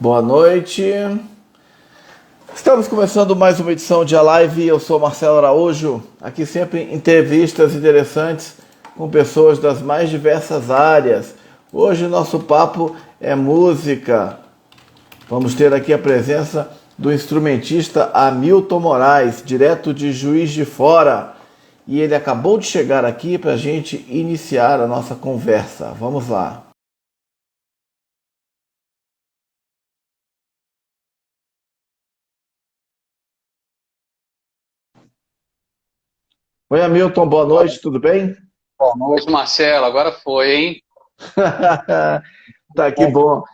Boa noite. Estamos começando mais uma edição de A Live. Eu sou Marcelo Araújo. Aqui sempre entrevistas interessantes com pessoas das mais diversas áreas. Hoje nosso papo é música. Vamos ter aqui a presença do instrumentista Hamilton Moraes, direto de Juiz de Fora. E ele acabou de chegar aqui para a gente iniciar a nossa conversa. Vamos lá. Oi, Hamilton, boa noite, tudo bem? Boa noite, Marcelo. Agora foi, hein? Tá, que bom.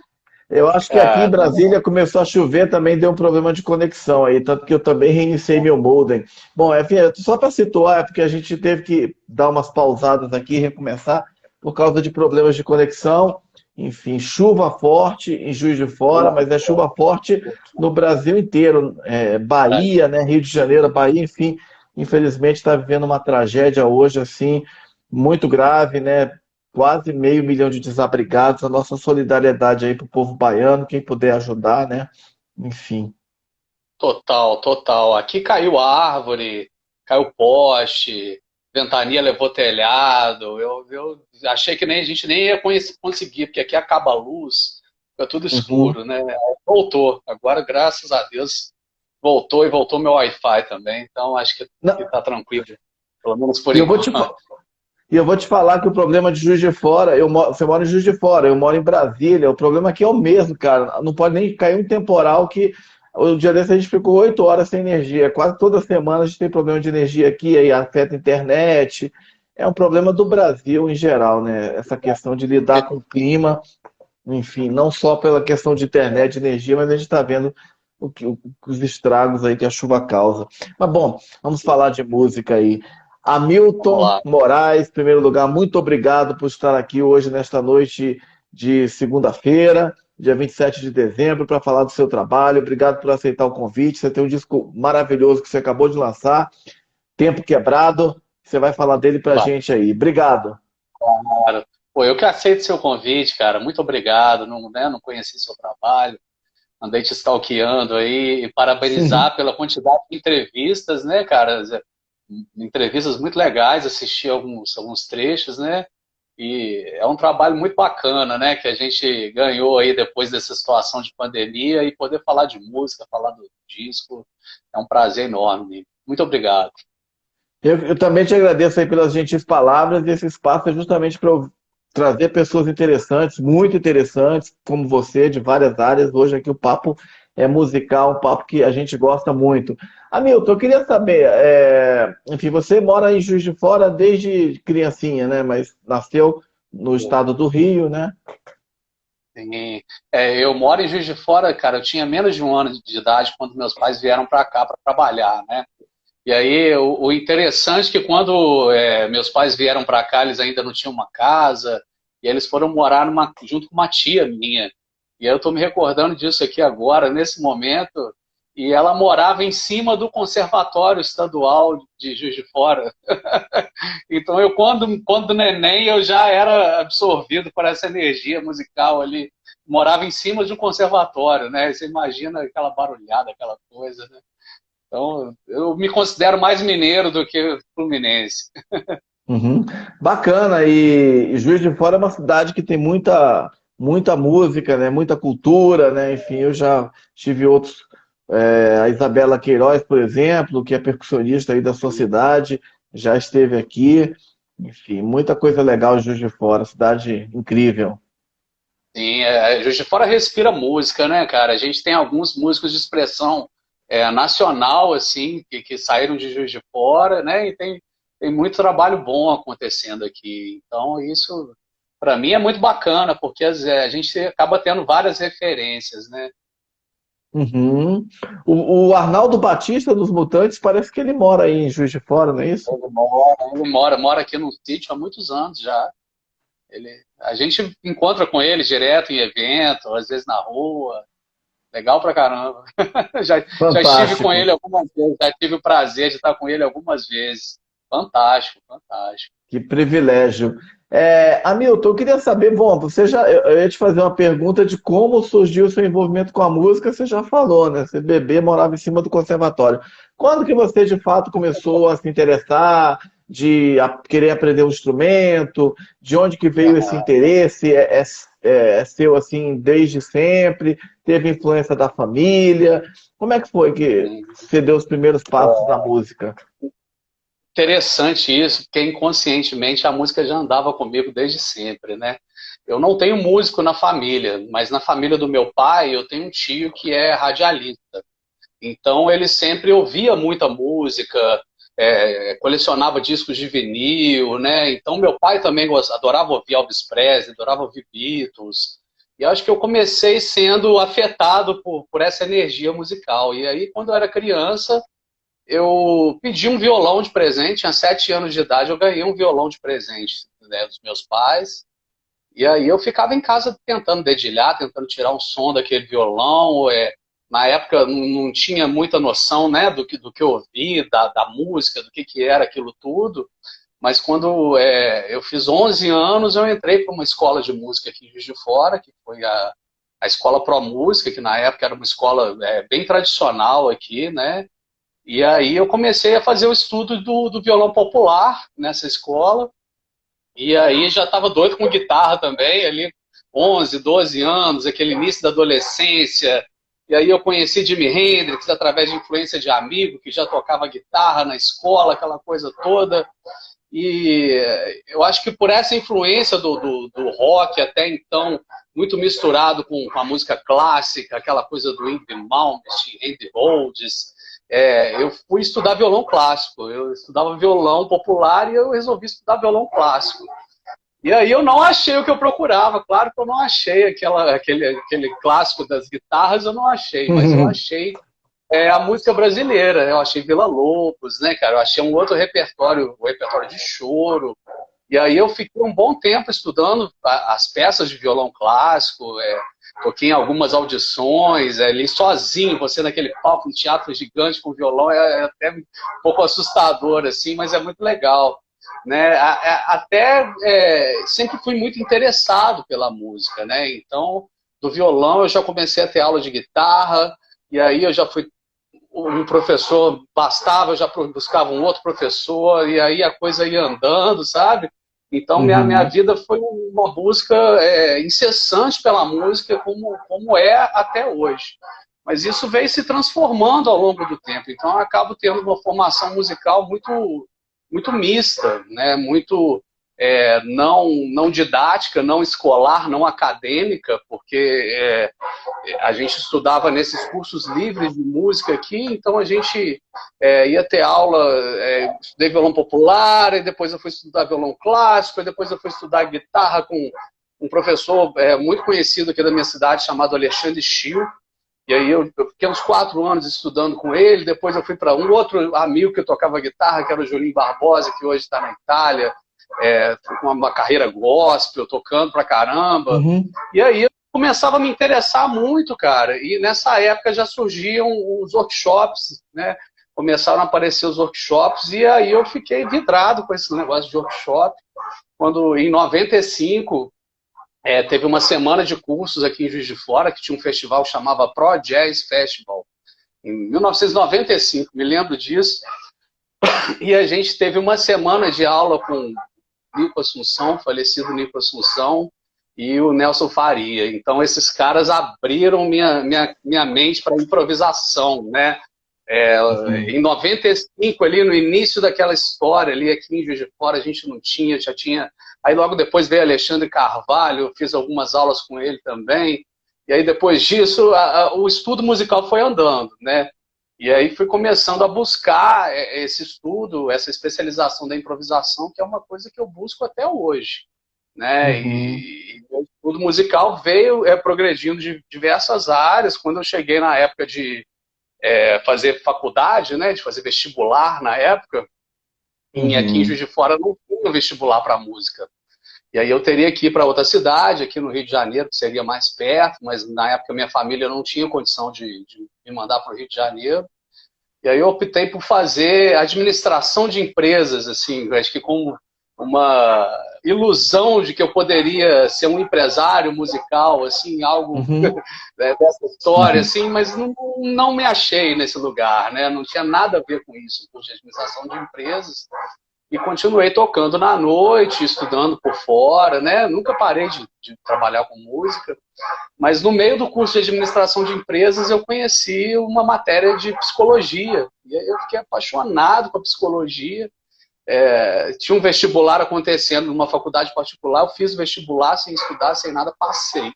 Eu acho que aqui em Ah, Brasília começou a chover, também deu um problema de conexão aí, tanto que eu também reiniciei meu modem. Bom, enfim, só para situar, é porque a gente teve que dar umas pausadas aqui e recomeçar por causa de problemas de conexão. Enfim, chuva forte em Juiz de Fora, mas é chuva forte no Brasil inteiro. Bahia, né, Rio de Janeiro, Bahia, enfim, infelizmente está vivendo uma tragédia hoje, assim, muito grave, né? Quase meio milhão de desabrigados. A nossa solidariedade aí para o povo baiano, quem puder ajudar, né? Enfim. total, total. Aqui caiu árvore, caiu poste, ventania levou telhado. Eu achei que a gente nem ia conseguir, porque aqui acaba a luz, fica tudo Uhum. escuro, né? Aí voltou. Agora, graças a Deus, voltou e voltou meu Wi-Fi também. Então, acho que Não, tá tranquilo, pelo menos por e eu vou te, enquanto. e eu vou te falar que o problema de Juiz de Fora, você mora em Juiz de Fora, eu moro em Brasília, o problema aqui é o mesmo, cara. Não pode nem cair um temporal que o dia desse a gente ficou 8 horas sem energia. Quase toda semana a gente tem problema de energia aqui, aí afeta a internet. É um problema do Brasil em geral, né? Essa questão de lidar com o clima. Enfim, não só pela questão de internet, de energia, mas a gente está vendo os estragos aí que a chuva causa. Mas bom, vamos falar de música aí. Vamos Hamilton lá. Moraes, em primeiro lugar, muito obrigado por estar aqui hoje, nesta noite de segunda-feira, dia 27 de dezembro, para falar do seu trabalho. Obrigado por aceitar o convite. Você tem um disco maravilhoso que você acabou de lançar, Tempo Quebrado. Você vai falar dele para a gente aí. Obrigado. Claro. Pô, eu que aceito seu convite, cara. Muito obrigado. Não, né, não conheci seu trabalho. Andei te stalkeando aí e parabenizar pela quantidade de entrevistas, né, cara? Entrevistas muito legais, assisti alguns trechos, né? E é um trabalho muito bacana, né? Que a gente ganhou aí depois dessa situação de pandemia e poder falar de música, falar do disco. É um prazer enorme. Muito obrigado. Eu também te agradeço aí pelas gentis palavras e esse espaço é justamente para eu trazer pessoas interessantes, muito interessantes, como você, de várias áreas. Hoje aqui o papo é musical, um papo que a gente gosta muito. Hamilton, eu queria saber, enfim, você mora em Juiz de Fora desde criancinha, né? Mas nasceu no estado do Rio, né? Sim. Eu moro em Juiz de Fora, cara. Eu tinha menos de um ano de idade quando meus pais vieram para cá para trabalhar, né? E aí, o interessante é que quando meus pais vieram para cá, eles ainda não tinham uma casa, e eles foram morar junto com uma tia minha. E eu estou me recordando disso aqui agora, nesse momento, e ela morava em cima do Conservatório Estadual de Juiz de Fora. Então, quando neném, eu já era absorvido por essa energia musical ali. Morava em cima de um conservatório, né? Você imagina aquela barulhada, aquela coisa, né? Então, eu me considero mais mineiro do que fluminense. Uhum. Bacana, e Juiz de Fora é uma cidade que tem muita música, né? Muita cultura, né? Enfim, eu já tive outros, a Isabela Queiroz, por exemplo, que é percussionista aí da sua cidade, já esteve aqui. Enfim, muita coisa legal em Juiz de Fora, cidade incrível. Sim, Juiz de Fora respira música, né, cara? A gente tem alguns músicos de expressão nacional, assim, que saíram de Juiz de Fora, né? E tem muito trabalho bom acontecendo aqui. Então, isso, para mim, é muito bacana, porque a gente acaba tendo várias referências, né? Uhum. O Arnaldo Batista dos Mutantes parece que ele mora aí em Juiz de Fora, não é isso? Ele mora aqui no sítio há muitos anos já. A gente encontra com ele direto em evento, às vezes na rua. Legal pra caramba. Já estive com Fantástico. ele algumas vezes, já tive o prazer de estar com ele algumas vezes. Fantástico, fantástico. Que privilégio. Hamilton, eu queria saber, bom, eu ia te fazer uma pergunta de como surgiu o seu envolvimento com a música, você já falou, né? Você bebê morava em cima do conservatório. Quando que você, de fato, começou a se interessar, querer aprender um instrumento? De onde que veio esse interesse? É seu, assim, desde sempre? Teve influência da família? Como é que foi que você deu os primeiros passos na música? Interessante isso, porque inconscientemente a música já andava comigo desde sempre, né? Eu não tenho músico na família, mas na família do meu pai eu tenho um tio que é radialista. Então ele sempre ouvia muita música, colecionava discos de vinil, né? Então meu pai também adorava ouvir Elvis Presley, adorava ouvir Beatles. E acho que eu comecei sendo afetado por essa energia musical. E aí, quando eu era criança, eu pedi um violão de presente, tinha 7 anos de idade, eu ganhei um violão de presente, né, dos meus pais. E aí eu ficava em casa tentando dedilhar, tentando tirar um som daquele violão. Na época eu não tinha muita noção, né, do que eu ouvi, da música, que era aquilo tudo. Mas quando eu fiz 11 anos, eu entrei para uma escola de música aqui em Juiz de Fora, que foi a Escola Pro Música, que na época era uma escola bem tradicional aqui, né? E aí eu comecei a fazer o estudo do violão popular nessa escola. E aí já estava doido com guitarra também, ali 11, 12 anos, aquele início da adolescência. E aí eu conheci Jimi Hendrix através de influência de amigo que já tocava guitarra na escola, aquela coisa toda. E eu acho que por essa influência do rock até então, muito misturado com a música clássica, aquela coisa do Yngwie Malmsteen, Randy Rhoads, eu fui estudar violão clássico. Eu estudava violão popular e eu resolvi estudar violão clássico. E aí eu não achei o que eu procurava. Claro que eu não achei aquele clássico das guitarras, eu não achei, mas eu achei a música brasileira. Eu achei Villa-Lobos, né, cara? Eu achei um outro repertório, o repertório de choro. E aí eu fiquei um bom tempo estudando as peças de violão clássico, toquei em algumas audições, ali sozinho, você naquele palco, um teatro gigante com violão, é até um pouco assustador, assim, mas é muito legal. Né? Até sempre fui muito interessado pela música, né? Então, do violão eu já comecei a ter aula de guitarra, e aí eu já fui um professor bastava, eu já buscava um outro professor, e aí a coisa ia andando, sabe? Então, minha vida foi uma busca incessante pela música, como é até hoje. Mas isso veio se transformando ao longo do tempo. Então, eu acabo tendo uma formação musical muito, muito mista, né? Muito não didática, não escolar, não acadêmica, porque a gente estudava nesses cursos livres de música aqui, então a gente ia ter aula, estudei violão popular, e depois eu fui estudar violão clássico, e depois eu fui estudar guitarra com um professor muito conhecido aqui da minha cidade, chamado Alexandre Schil. E aí eu fiquei uns 4 anos estudando com ele, depois eu fui para um outro amigo que tocava guitarra, que era o Julinho Barbosa, que hoje está na Itália, com uma carreira gospel, tocando pra caramba. E aí eu começava a me interessar muito, cara. E nessa época já surgiam os workshops, né? Começaram a aparecer os workshops, e aí eu fiquei vidrado com esse negócio de workshop. Quando, em 95, teve uma semana de cursos aqui em Juiz de Fora, que tinha um festival que chamava Pro Jazz Festival. Em 1995, me lembro disso. E a gente teve uma semana de aula com Nico Assunção, falecido Nico Assunção, e o Nelson Faria. Então, esses caras abriram minha mente para improvisação, né? Em 95, ali no início daquela história, ali aqui em Juiz de Fora, a gente não tinha, já tinha... Aí logo depois veio Alexandre Carvalho, eu fiz algumas aulas com ele também. E aí depois disso, o estudo musical foi andando, né? E aí fui começando a buscar esse estudo, essa especialização da improvisação, que é uma coisa que eu busco até hoje, né? E o estudo musical veio progredindo de diversas áreas. Quando eu cheguei na época de fazer faculdade, né, de fazer vestibular na época, aqui em Juiz de Fora não tinha vestibular para música. E aí eu teria que ir para outra cidade, aqui no Rio de Janeiro, que seria mais perto, mas na época minha família não tinha condição de me mandar para o Rio de Janeiro. E aí eu optei por fazer administração de empresas, assim, acho que como ilusão de que eu poderia ser um empresário musical, assim, algo dessa história, assim, mas não me achei nesse lugar, né? Não tinha nada a ver com isso, com administração de empresas. E continuei tocando na noite, estudando por fora, né? Nunca parei de trabalhar com música. Mas no meio do curso de administração de empresas, eu conheci uma matéria de psicologia. E aí eu fiquei apaixonado com a psicologia. Tinha um vestibular acontecendo numa faculdade particular, eu fiz vestibular sem estudar, sem nada, passei.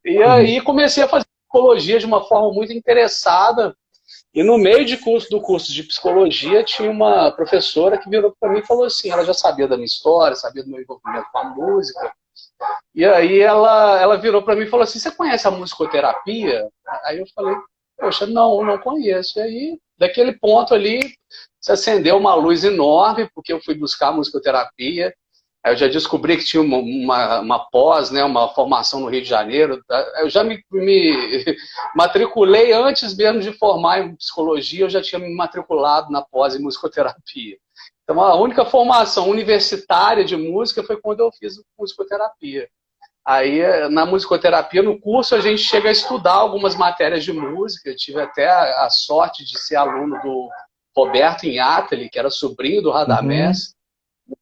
E aí comecei a fazer psicologia de uma forma muito interessada. E no meio do curso de psicologia, tinha uma professora que virou para mim e falou assim, ela já sabia da minha história, sabia do meu envolvimento com a música. E aí ela virou para mim e falou assim, você conhece a musicoterapia? Aí eu falei, poxa, não conheço. E aí, daquele ponto ali, se acendeu uma luz enorme, porque eu fui buscar a musicoterapia. Aí eu já descobri que tinha uma pós, né, uma formação no Rio de Janeiro. Eu já me matriculei antes mesmo de formar em psicologia, eu já tinha me matriculado na pós em musicoterapia. Então a única formação universitária de música foi quando eu fiz musicoterapia. Aí na musicoterapia, no curso, a gente chega a estudar algumas matérias de música. Eu tive até a sorte de ser aluno do Roberto Inhatali, que era sobrinho do Radamés.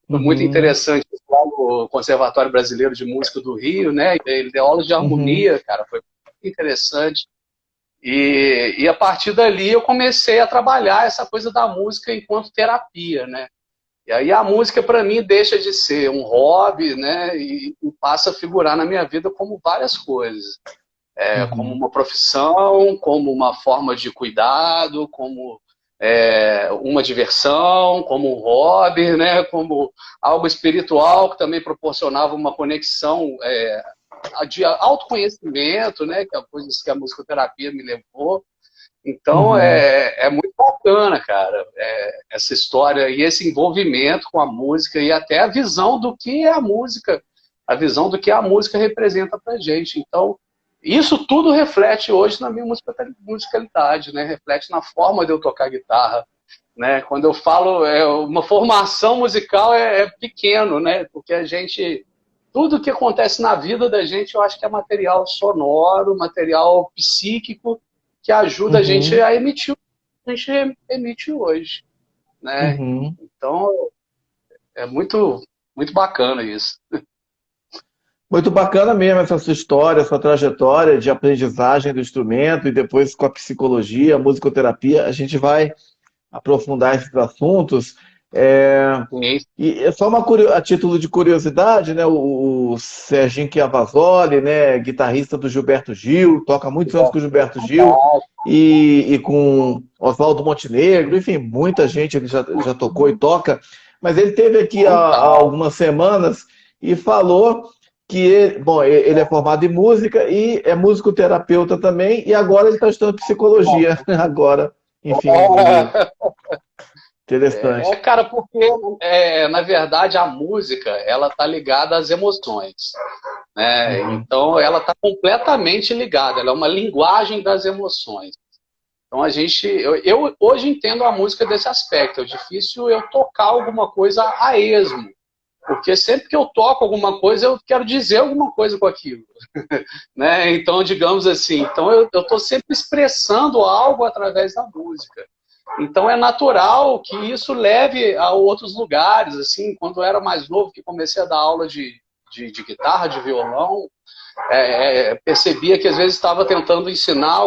Muito interessante lá no Conservatório Brasileiro de Música do Rio, né? Ele deu aula de harmonia, cara, foi muito interessante. E a partir dali eu comecei a trabalhar essa coisa da música enquanto terapia, né? E aí a música para mim deixa de ser um hobby, né? E passa a figurar na minha vida como várias coisas. Como uma profissão, como uma forma de cuidado, como uma diversão, como um hobby, né? Como algo espiritual que também proporcionava uma conexão de autoconhecimento, né? Que é a coisa que a musicoterapia me levou. Então é muito bacana, cara, essa história e esse envolvimento com a música e até a visão do que é a música, a visão do que a música representa pra gente. Então, isso tudo reflete hoje na minha musicalidade, né? Reflete na forma de eu tocar guitarra, né? Quando eu falo uma formação musical é pequeno, né? Porque a gente, tudo que acontece na vida da gente, eu acho que é material sonoro, material psíquico, que ajuda a gente a emitir o que a gente emite hoje, né? Então, é muito, muito bacana isso. Muito bacana mesmo essa sua história, sua trajetória de aprendizagem do instrumento e depois com a psicologia, a musicoterapia. A gente vai aprofundar esses assuntos. E é só a título de curiosidade, né? O Serginho Chiavasoli, né? Guitarrista do Gilberto Gil, toca há muitos anos com o Gilberto Gil e com Oswaldo Montenegro, enfim, muita gente ele já tocou e toca. Mas ele esteve aqui há algumas semanas e falou que ele é formado em música e é musicoterapeuta também, e agora ele está estudando psicologia. Agora, enfim. Interessante. Cara, porque, na verdade, a música, ela tá ligada às emoções, né? Então, ela tá completamente ligada, ela é uma linguagem das emoções. Então, eu hoje entendo a música desse aspecto, é difícil eu tocar alguma coisa a esmo, porque sempre que eu toco alguma coisa, eu quero dizer alguma coisa com aquilo, né? Então, digamos assim, então eu tô sempre expressando algo através da música. Então é natural que isso leve a outros lugares. Assim, quando eu era mais novo, que comecei a dar aula de guitarra, de violão, percebia que às vezes estava tentando ensinar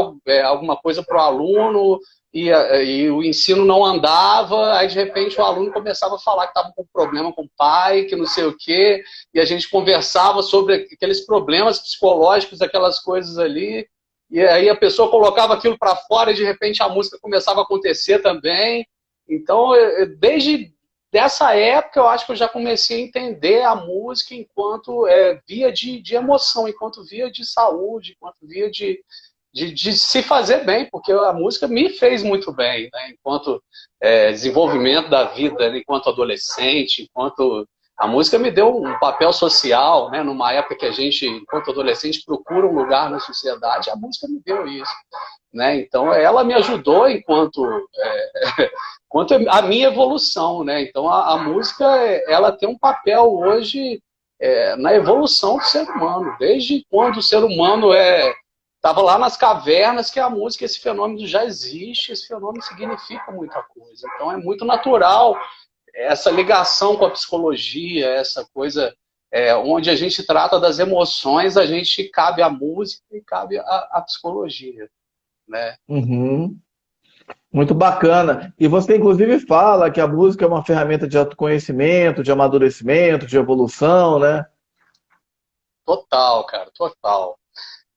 alguma coisa para o aluno e o ensino não andava, aí de repente o aluno começava a falar que estava com problema com o pai, que não sei o quê, e a gente conversava sobre aqueles problemas psicológicos, aquelas coisas ali. E aí a pessoa colocava aquilo para fora e de repente a música começava a acontecer também. Então, desde dessa época, eu acho que eu já comecei a entender a música enquanto via de emoção, enquanto via de saúde, enquanto via de se fazer bem, porque a música me fez muito bem, né? Enquanto desenvolvimento da vida, enquanto adolescente, enquanto... A música me deu um papel social, né? Numa época que a gente, enquanto adolescente, procura um lugar na sociedade, a música me deu isso, né? Então, ela me ajudou enquanto quanto a minha evolução, né? Então a música, ela tem um papel hoje na evolução do ser humano. Desde quando o ser humano estava lá nas cavernas, que a música, esse fenômeno já existe, esse fenômeno significa muita coisa. Então é muito natural essa ligação com a psicologia, essa coisa onde a gente trata das emoções, a gente cabe à música e cabe à psicologia, né? Uhum. Muito bacana. E você, inclusive, fala que a música é uma ferramenta de autoconhecimento, de amadurecimento, de evolução, né? Total, cara, total.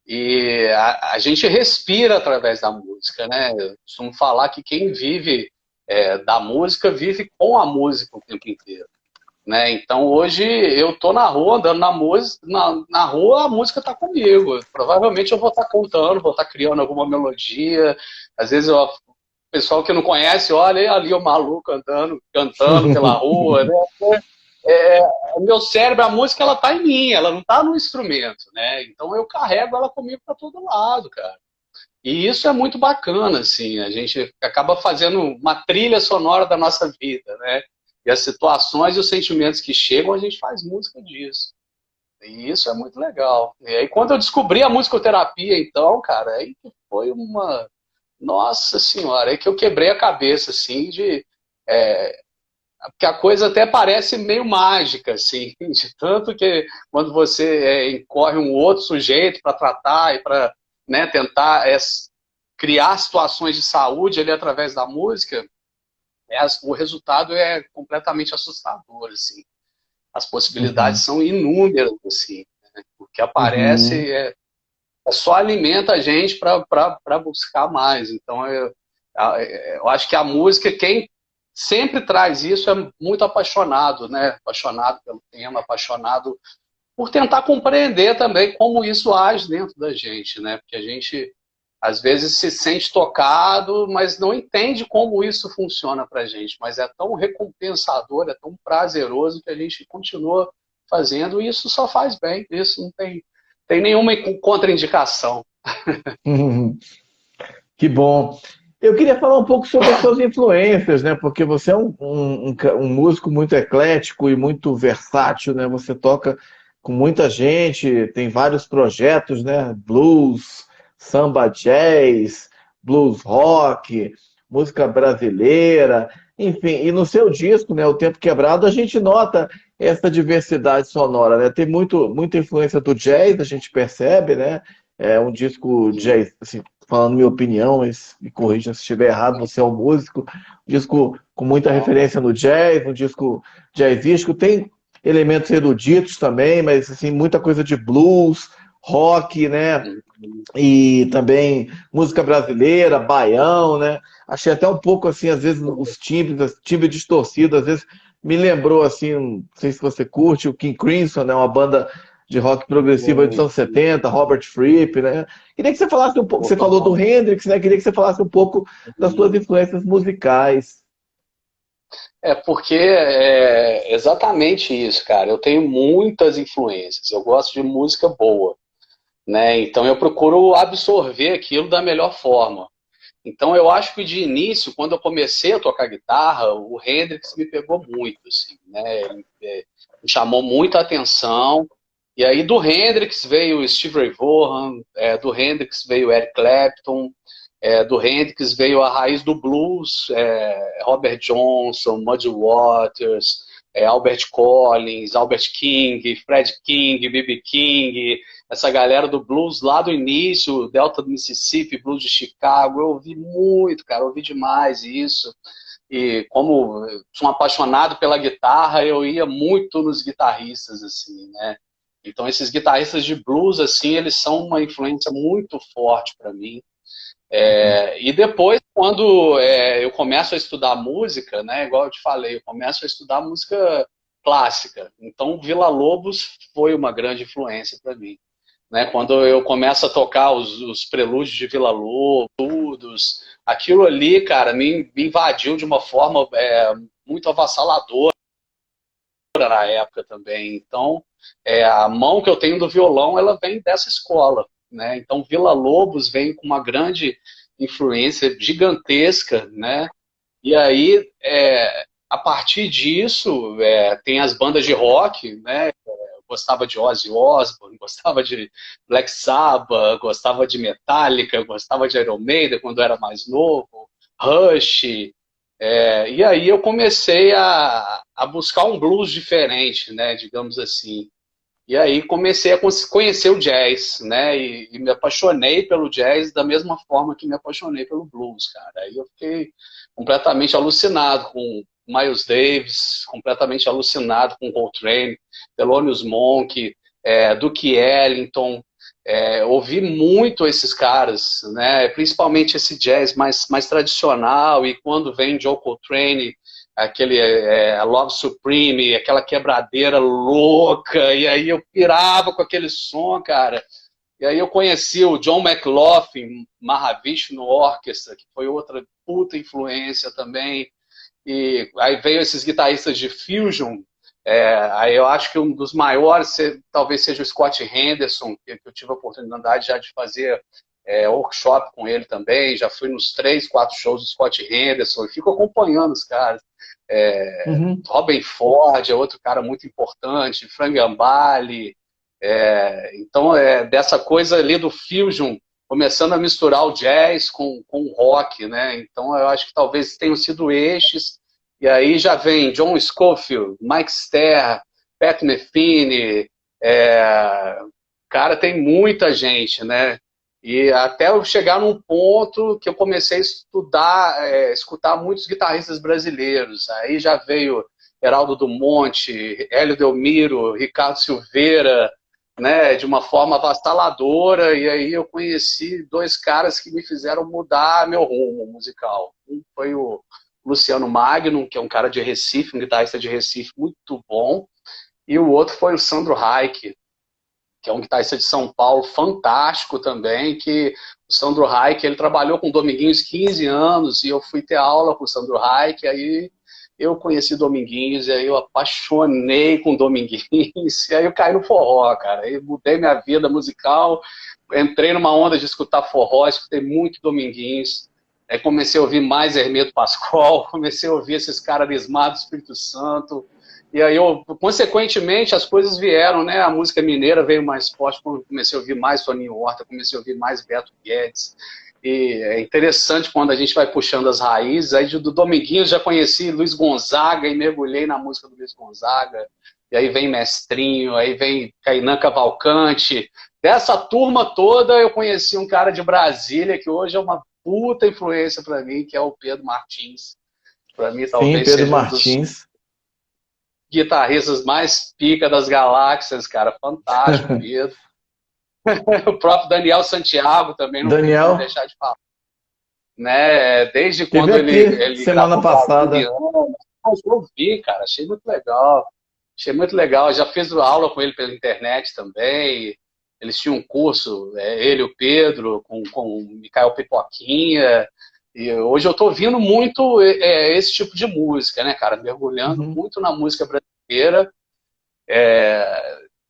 E a gente respira através da música, né? Eu costumo falar que quem vive da música vive com a música o tempo inteiro, né? Então hoje eu tô na rua, andando na rua, a música tá comigo. Provavelmente eu vou estar cantando, vou estar criando alguma melodia. Às vezes o pessoal que não conhece, olha ali o maluco andando, cantando pela rua, né? O meu cérebro, a música, ela tá em mim, ela não tá no instrumento, né? Então eu carrego ela comigo para todo lado, cara. E isso é muito bacana, assim, a gente acaba fazendo uma trilha sonora da nossa vida, né? E as situações e os sentimentos que chegam, a gente faz música disso. E isso é muito legal. E aí quando eu descobri a musicoterapia, então, cara, aí que foi uma... Nossa senhora, aí que eu quebrei a cabeça, assim, porque a coisa até parece meio mágica, assim, de tanto que quando você incorre um outro sujeito para tratar e para, né, tentar criar situações de saúde ali através da música, o resultado é completamente assustador, assim. As possibilidades Uhum. são inúmeras, assim, né? O que Uhum. aparece só alimenta a gente para buscar mais. Então, eu acho que a música, quem sempre traz isso é muito apaixonado, né? Apaixonado pelo tema, apaixonado por tentar compreender também como isso age dentro da gente, né? Porque a gente às vezes se sente tocado, mas não entende como isso funciona para a gente. Mas é tão recompensador, é tão prazeroso que a gente continua fazendo e isso só faz bem. Isso não tem nenhuma contraindicação. Uhum. Que bom. Eu queria falar um pouco sobre as suas influências, né? Porque você é um músico muito eclético e muito versátil, né? Você toca com muita gente, tem vários projetos, né? Blues, samba jazz, blues rock, música brasileira, enfim. E no seu disco, né? O Tempo Quebrado, a gente nota essa diversidade sonora, né? Tem muita influência do jazz, a gente percebe, né? É um disco jazz, assim, falando minha opinião, mas me corrija se estiver errado, você é um músico, um disco com muita Não. referência no jazz, um disco jazzístico, tem elementos eruditos também, mas assim, muita coisa de blues, rock, né? E também música brasileira, baião, né? Achei até um pouco assim, às vezes, os timbres distorcidos, às vezes me lembrou assim, não sei se você curte, o King Crimson, né? Uma banda de rock progressiva dos anos 70, Robert Fripp, né? Queria que você falasse um pouco, você falou do Hendrix, né? Queria que você falasse um pouco das suas influências musicais. Porque é exatamente isso, cara. Eu tenho muitas influências. Eu gosto de música boa, né? Então eu procuro absorver aquilo da melhor forma. Então eu acho que de início, quando eu comecei a tocar guitarra, o Hendrix me pegou muito, assim, né? Ele me chamou muita atenção. E aí do Hendrix veio o Steve Ray Vaughan, do Hendrix veio o Eric Clapton, do Hendrix veio a raiz do blues, Robert Johnson, Muddy Waters, Albert Collins, Albert King, Fred King, B.B. King, essa galera do blues lá do início, Delta do Mississippi, blues de Chicago, eu ouvi muito, cara, eu ouvi demais isso. E como eu sou um apaixonado pela guitarra, eu ia muito nos guitarristas, assim, né? Então esses guitarristas de blues, assim, eles são uma influência muito forte para mim. E depois, quando eu começo a estudar música, né, igual eu te falei, eu começo a estudar música clássica. Então, Villa-Lobos foi uma grande influência para mim. Né, quando eu começo a tocar os prelúdios de Villa-Lobos, aquilo ali, cara, me invadiu de uma forma muito avassaladora na época também. Então, a mão que eu tenho do violão, ela vem dessa escola. Né? Então, Villa-Lobos vem com uma grande influência gigantesca, né? E aí, a partir disso, tem as bandas de rock, né? Eu gostava de Ozzy Osbourne, gostava de Black Sabbath, gostava de Metallica, gostava de Iron Maiden quando eu era mais novo, Rush. E aí eu comecei a buscar um blues diferente, né? Digamos assim. E aí comecei a conhecer o jazz, né? E me apaixonei pelo jazz da mesma forma que me apaixonei pelo blues, cara. Aí eu fiquei completamente alucinado com Miles Davis, completamente alucinado com Coltrane, Thelonious Monk, Duke Ellington. Ouvi muito esses caras, né? Principalmente esse jazz mais tradicional. E quando vem Joe Coltrane, aquele Love Supreme, aquela quebradeira louca, e aí eu pirava com aquele som, cara. E aí eu conheci o John McLaughlin, Mahavishnu Orchestra, que foi outra puta influência também. E aí veio esses guitarristas de fusion. Aí eu acho que um dos maiores talvez seja o Scott Henderson, que eu tive a oportunidade já de fazer workshop com ele também. Já fui nos 3, 4 shows do Scott Henderson e fico acompanhando os caras. Uhum. Robin Ford é outro cara muito importante, Frank Gambale. Então, dessa coisa ali do fusion, começando a misturar o jazz com o rock, né? Então, eu acho que talvez tenham sido estes. E aí já vem John Scofield, Mike Starr, Pat Metheny. Cara, tem muita gente, né? E até eu chegar num ponto que eu comecei a estudar, escutar muitos guitarristas brasileiros. Aí já veio Heraldo do Monte, Hélio Delmiro, Ricardo Silveira, né, de uma forma avassaladora. E aí eu conheci 2 caras que me fizeram mudar meu rumo musical. Um foi o Luciano Magnum, que é um cara de Recife, um guitarrista de Recife muito bom. E o outro foi o Sandro Reich, que é um guitarrista de São Paulo, fantástico também, que o Sandro Reich, ele trabalhou com o Dominguinhos 15 anos, e eu fui ter aula com o Sandro Reich, aí eu conheci Dominguinhos, e aí eu apaixonei com Dominguinhos, e aí eu caí no forró, cara, aí mudei minha vida musical, entrei numa onda de escutar forró, escutei muito Dominguinhos, aí comecei a ouvir mais Hermeto Pascoal, comecei a ouvir esses caras Lismar do Espírito Santo. E aí, consequentemente, as coisas vieram, né? A música mineira veio mais forte quando eu comecei a ouvir mais Toninho Horta, comecei a ouvir mais Beto Guedes. E é interessante quando a gente vai puxando as raízes. Aí do Dominguinhos já conheci Luiz Gonzaga e mergulhei na música do Luiz Gonzaga. E aí vem Mestrinho, aí vem Kainan Cavalcante. Dessa turma toda eu conheci um cara de Brasília que hoje é uma puta influência para mim, que é o Pedro Martins. Para mim, Sim, talvez Pedro seja um dos Martins. guitarristas mais pica das galáxias, cara. Fantástico, Pedro. O próprio Daniel Santiago também não tem como Daniel, deixar de falar. Né? Desde esteve quando aqui ele semana gravou passada. Brasiliano, eu vi, cara, achei muito legal. Achei muito legal. Eu já fiz aula com ele pela internet também. Eles tinham um curso, ele e o Pedro, com o Micael Pipoquinha. E hoje eu estou ouvindo muito esse tipo de música, né, cara? Mergulhando Uhum. muito na música brasileira.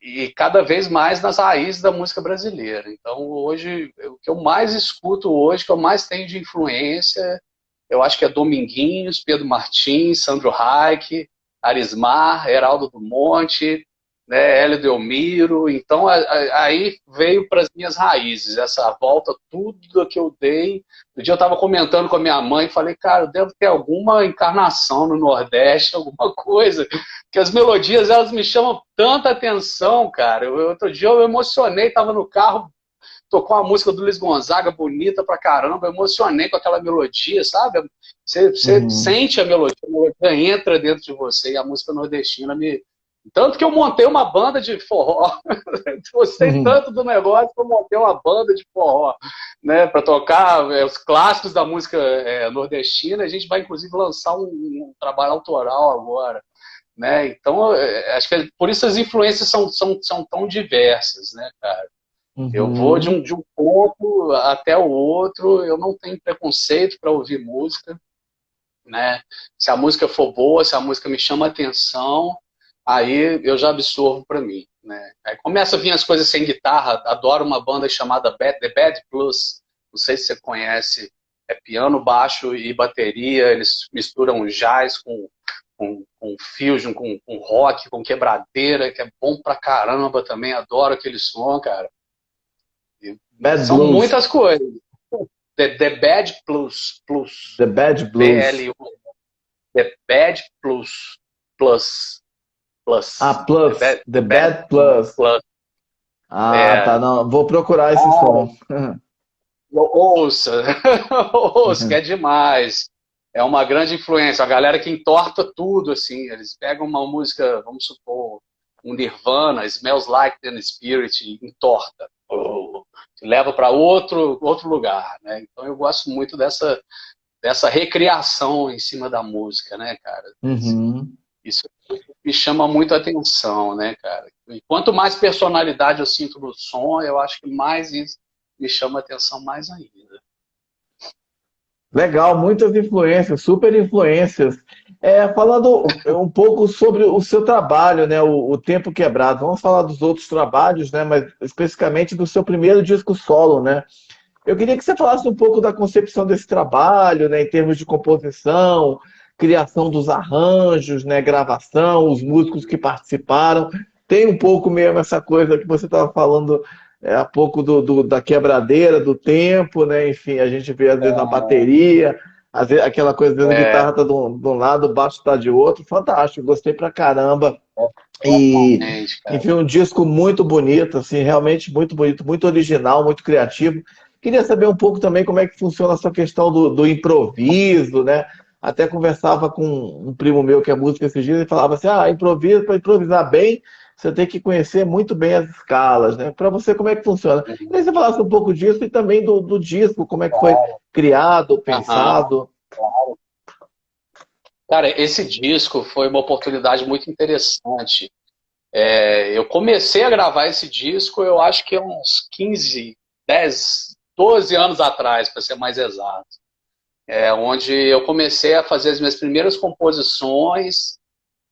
E cada vez mais nas raízes da música brasileira. Então, hoje, o que eu mais escuto hoje, que eu mais tenho de influência, eu acho que é Dominguinhos, Pedro Martins, Sandro Reich, Arismar, Heraldo do Monte, né, Hélio Delmiro. Então, aí veio para as minhas raízes, essa volta, tudo que eu dei. Um dia eu estava comentando com a minha mãe, falei, cara, eu devo ter alguma encarnação no Nordeste, alguma coisa, que as melodias, elas me chamam tanta atenção, cara. Outro dia eu emocionei, estava no carro, tocou uma música do Luiz Gonzaga, bonita pra caramba, eu emocionei com aquela melodia, sabe? Você Uhum. sente a melodia entra dentro de você, e a música nordestina me... Tanto que eu montei uma banda de forró, gostei Uhum. tanto do negócio que eu montei uma banda de forró, né, para tocar os clássicos da música nordestina. A gente vai, inclusive, lançar um trabalho autoral agora, né? Então, acho que por isso as influências são tão diversas, né, cara? Eu vou de Uhum. um ponto até o outro, eu não tenho preconceito para ouvir música, né? Se a música for boa, se a música me chama atenção, aí eu já absorvo para mim, né? Aí começa a vir as coisas sem guitarra, adoro uma banda chamada The Bad Plus, não sei se você conhece, É piano, baixo e bateria, eles misturam jazz com fusion, com rock, com quebradeira, que é bom pra caramba também, adoro aquele som, cara. Bad São Blues. muitas coisas. The Bad Plus, The Bad Blues. PLU, The Bad Plus, Plus. The Bad Bad Plus. Plus. Tá, não. Vou procurar esse som. Ouça, ouça, que é demais. É uma grande influência. A galera que entorta tudo, assim. Eles pegam uma música, vamos supor, um Nirvana, Smells Like Teen Spirit, e entorta. Leva para outro lugar, né? Então eu gosto muito dessa recriação em cima da música, né, cara? Isso me chama muito a atenção, né, cara? E quanto mais personalidade eu sinto no som, eu acho que mais isso me chama a atenção mais ainda. Legal, muitas influências, super influências. Falando um pouco sobre o seu trabalho, né, o Tempo Quebrado. Vamos falar dos outros trabalhos, né, mas especificamente do seu primeiro disco solo, né? Eu queria que você falasse um pouco da concepção desse trabalho, né, em termos de composição, criação dos arranjos, né, gravação, os músicos que participaram. Tem um pouco mesmo essa coisa que você estava falando há pouco da quebradeira, do tempo, né? Enfim, a gente vê às vezes na bateria, às vezes, aquela coisa da guitarra está de um lado, o baixo está de outro. Fantástico, gostei pra caramba. E, enfim, um disco muito bonito, assim, realmente muito bonito, muito original, muito criativo. Queria saber um pouco também como é que funciona a sua questão do improviso, né? Até conversava com um primo meu que é músico esses dias e falava assim, improviso, para improvisar bem, você tem que conhecer muito bem as escalas, né? Para você, como é que funciona? Queria que você falasse um pouco disso e também do disco, como é que foi criado, pensado. Cara, esse disco foi uma oportunidade muito interessante. Eu comecei a gravar esse disco, eu acho que uns 15, 10, 12 anos atrás, para ser mais exato. Onde eu comecei a fazer as minhas primeiras composições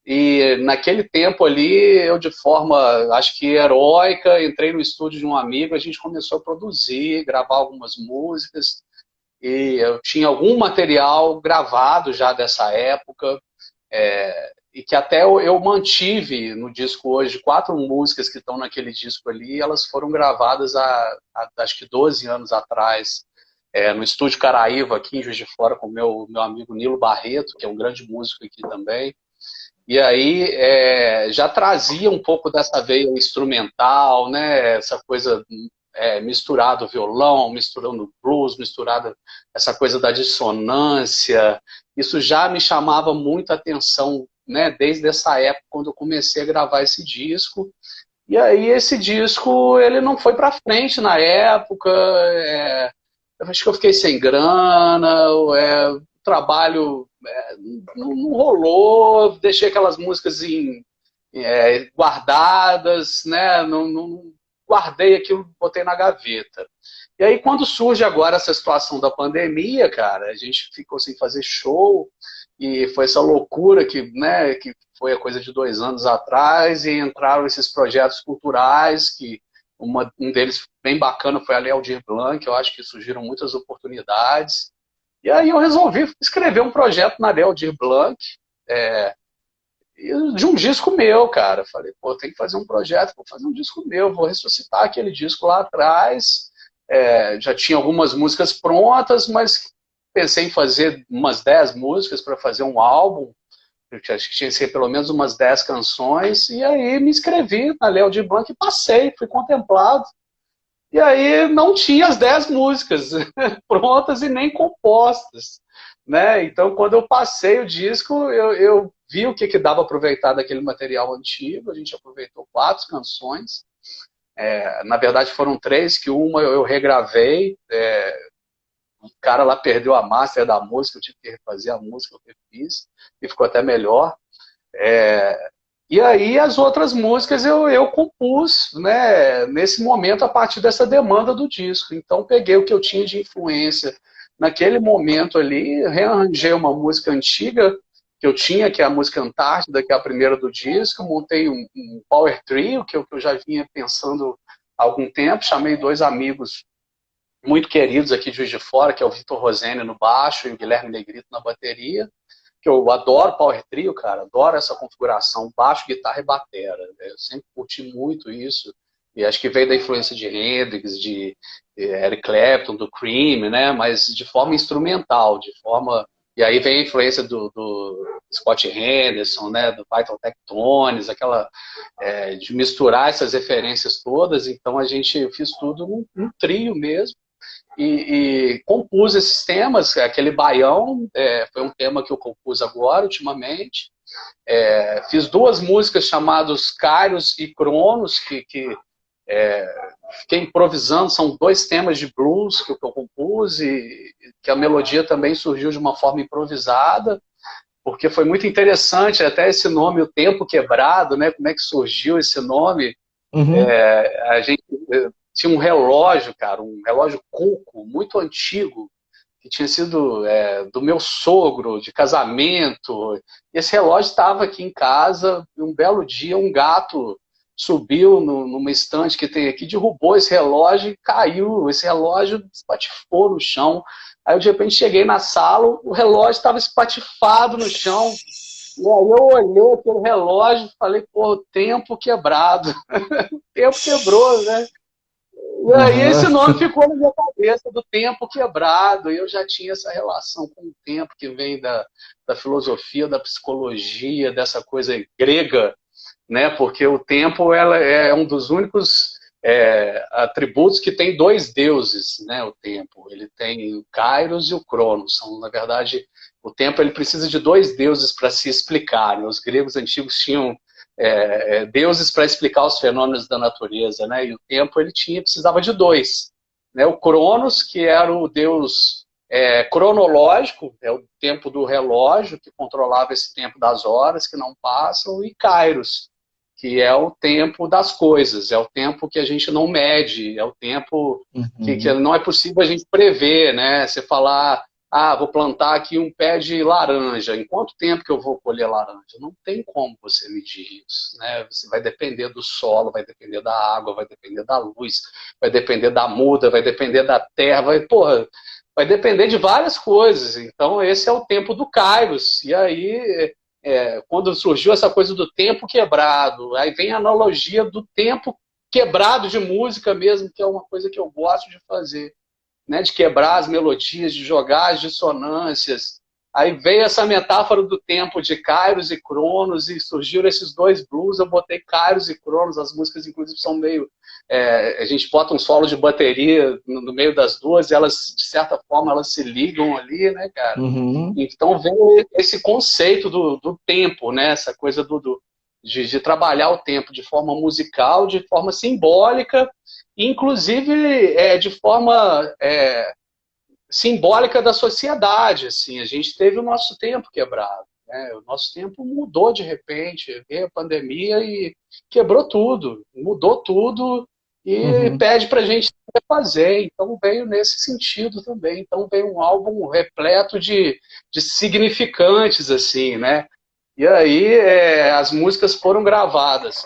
e naquele tempo ali, eu de forma, acho que heróica, entrei no estúdio de um amigo, a gente começou a produzir, gravar algumas músicas e eu tinha algum material gravado já dessa época, e que até eu mantive no disco hoje, 4 músicas que estão naquele disco ali, elas foram gravadas há acho que 12 anos atrás, no Estúdio Caraíva, aqui em Juiz de Fora, com o meu amigo Nilo Barreto, que é um grande músico aqui também. E aí já trazia um pouco dessa veia instrumental, né? Essa coisa misturado violão, misturando blues, misturada essa coisa da dissonância. Isso já me chamava muito a atenção, né? Desde essa época, quando eu comecei a gravar esse disco. E aí esse disco ele não foi para frente na época. Eu acho que eu fiquei sem grana, o trabalho não rolou, deixei aquelas músicas guardadas, né? Não guardei aquilo, botei na gaveta. E aí quando surge agora essa situação da pandemia, cara, a gente ficou sem fazer show, e foi essa loucura que foi a coisa de 2 anos atrás, e entraram esses projetos culturais, que um deles bem bacana foi a Lei Aldir Blanc, eu acho que surgiram muitas oportunidades. E aí eu resolvi escrever um projeto na Lei Aldir Blanc, de um disco meu, cara. Falei, tem que fazer um projeto, vou fazer um disco meu, vou ressuscitar aquele disco lá atrás. Já tinha algumas músicas prontas, mas pensei em fazer umas 10 músicas para fazer um álbum. Eu acho que tinha que ser pelo menos umas 10 canções, e aí me inscrevi na Lei Aldir Blanc e passei, fui contemplado. E aí não tinha as 10 músicas prontas e nem compostas, né? Então, quando eu passei o disco, eu vi o que dava aproveitar daquele material antigo. A gente aproveitou 4 canções. Na verdade, foram 3, que uma eu regravei. O cara lá perdeu a master da música, eu tive que refazer a música, eu refiz, e ficou até melhor. E aí as outras músicas eu compus, né, nesse momento a partir dessa demanda do disco. Então peguei o que eu tinha de influência naquele momento ali, rearranjei uma música antiga que eu tinha, que é a música Antártida, que é a primeira do disco, montei um power trio que eu já vinha pensando há algum tempo, chamei 2 amigos muito queridos aqui de Juiz de Fora, que é o Vitor Rosene no baixo e o Guilherme Negrito na bateria, que eu adoro Power Trio, cara, adoro essa configuração, baixo, guitarra e batera. Eu sempre curti muito isso, e acho que veio da influência de Hendrix, de Eric Clapton, do Cream, né, mas de forma instrumental, de forma... E aí vem a influência do Scott Henderson, né, do Python Tectones, aquela de misturar essas referências todas. Então a gente fez tudo num trio mesmo e compus esses temas. Aquele Baião foi um tema que eu compus agora, ultimamente. Fiz 2 músicas chamadas Kairos e Cronos, que fiquei improvisando, são 2 temas de blues que eu compus e que a melodia também surgiu de uma forma improvisada, porque foi muito interessante até esse nome, O Tempo Quebrado, né? Como é que surgiu esse nome? Uhum. A gente tinha um relógio, cara, um relógio Coco, muito antigo, que tinha sido do meu sogro, de casamento. E esse relógio estava aqui em casa, e um belo dia um gato subiu numa estante que tem aqui, derrubou esse relógio e caiu. Esse relógio espatifou no chão. Aí eu, de repente, cheguei na sala, o relógio estava espatifado no chão. E aí eu olhei aquele relógio e falei, pô, o tempo quebrado. O tempo quebrou, né? E aí esse Uhum. nome ficou na minha cabeça, do tempo quebrado. E eu já tinha essa relação com o tempo que vem da filosofia, da psicologia, dessa coisa grega, né? Porque o tempo ela é um dos únicos atributos que tem 2 deuses, né? O tempo, ele tem o Kairos e o Cronos. São, na verdade, o tempo ele precisa de 2 deuses para se explicar, né? Os gregos antigos tinham deuses para explicar os fenômenos da natureza, né? E o tempo ele precisava de 2, né? O Cronos, que era o deus cronológico, é o tempo do relógio, que controlava esse tempo das horas que não passam, e Kairos, que é o tempo das coisas, é o tempo que a gente não mede, é o tempo que Uhum. não é possível a gente prever, né? Você falar, vou plantar aqui um pé de laranja, em quanto tempo que eu vou colher laranja? Não tem como você medir isso, né? Você vai depender do solo, vai depender da água, vai depender da luz, vai depender da muda, vai depender da terra, vai depender de várias coisas. Então esse é o tempo do Kairos. E aí quando surgiu essa coisa do tempo quebrado, aí vem a analogia do tempo quebrado de música mesmo, que é uma coisa que eu gosto de fazer, né? De quebrar as melodias, de jogar as dissonâncias. Aí veio essa metáfora do tempo de Kairos e Cronos, e surgiram esses 2 blues, eu botei Kairos e Cronos, as músicas inclusive são meio... a gente bota um solo de bateria no meio das duas, e elas, de certa forma, elas se ligam ali, né, cara? Uhum. Então vem esse conceito do tempo, né? Essa coisa de trabalhar o tempo de forma musical, de forma simbólica, inclusive de forma simbólica da sociedade. Assim, a gente teve o nosso tempo quebrado, né? O nosso tempo mudou de repente, veio a pandemia e quebrou tudo, mudou tudo e Uhum. pede para a gente refazer. Então veio nesse sentido também. Então veio um álbum repleto de significantes, assim, né? E aí as músicas foram gravadas.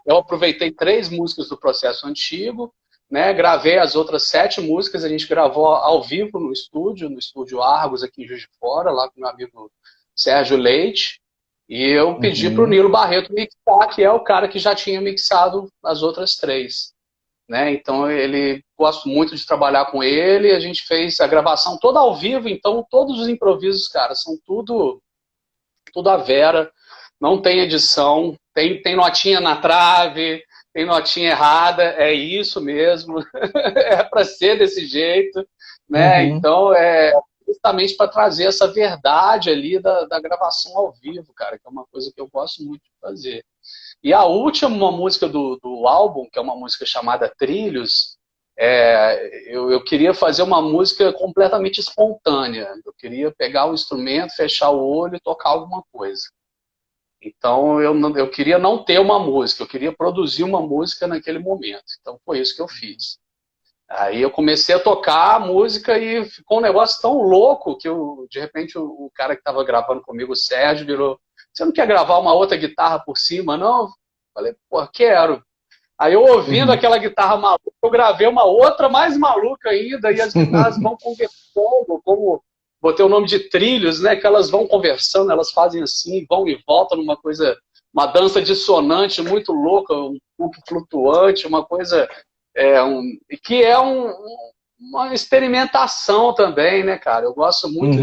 Eu aproveitei 3 músicas do processo antigo, né? Gravei as outras 7 músicas, a gente gravou ao vivo no estúdio Argos, aqui em Juiz de Fora, lá com meu amigo Sérgio Leite, e eu pedi para o Uhum. Nilo Barreto mixar, que é o cara que já tinha mixado as outras 3. Né? Então ele gosto muito de trabalhar com ele, a gente fez a gravação toda ao vivo, então todos os improvisos, cara, são tudo à vera, não tem edição, tem notinha na trave, tem notinha errada, é isso mesmo, é para ser desse jeito, né? Uhum. Então é justamente para trazer essa verdade ali da gravação ao vivo, cara, que é uma coisa que eu gosto muito de fazer. E a última música do álbum, que é uma música chamada Trilhos, eu queria fazer uma música completamente espontânea. Eu queria pegar o instrumento, fechar o olho e tocar alguma coisa. Então eu queria não ter uma música, eu queria produzir uma música naquele momento. Então foi isso que eu fiz. Aí eu comecei a tocar a música e ficou um negócio tão louco que de repente o cara que estava gravando comigo, o Sérgio, virou: você não quer gravar uma outra guitarra por cima, não? Falei, pô, quero. Aí eu ouvindo aquela guitarra maluca, eu gravei uma outra mais maluca ainda, e as guitarras vão conversando, como botei o nome de trilhos, né? Que elas vão conversando, elas fazem assim, vão e voltam numa coisa, uma dança dissonante muito louca, um loop flutuante, uma coisa que é uma experimentação também, né, cara? Eu gosto muito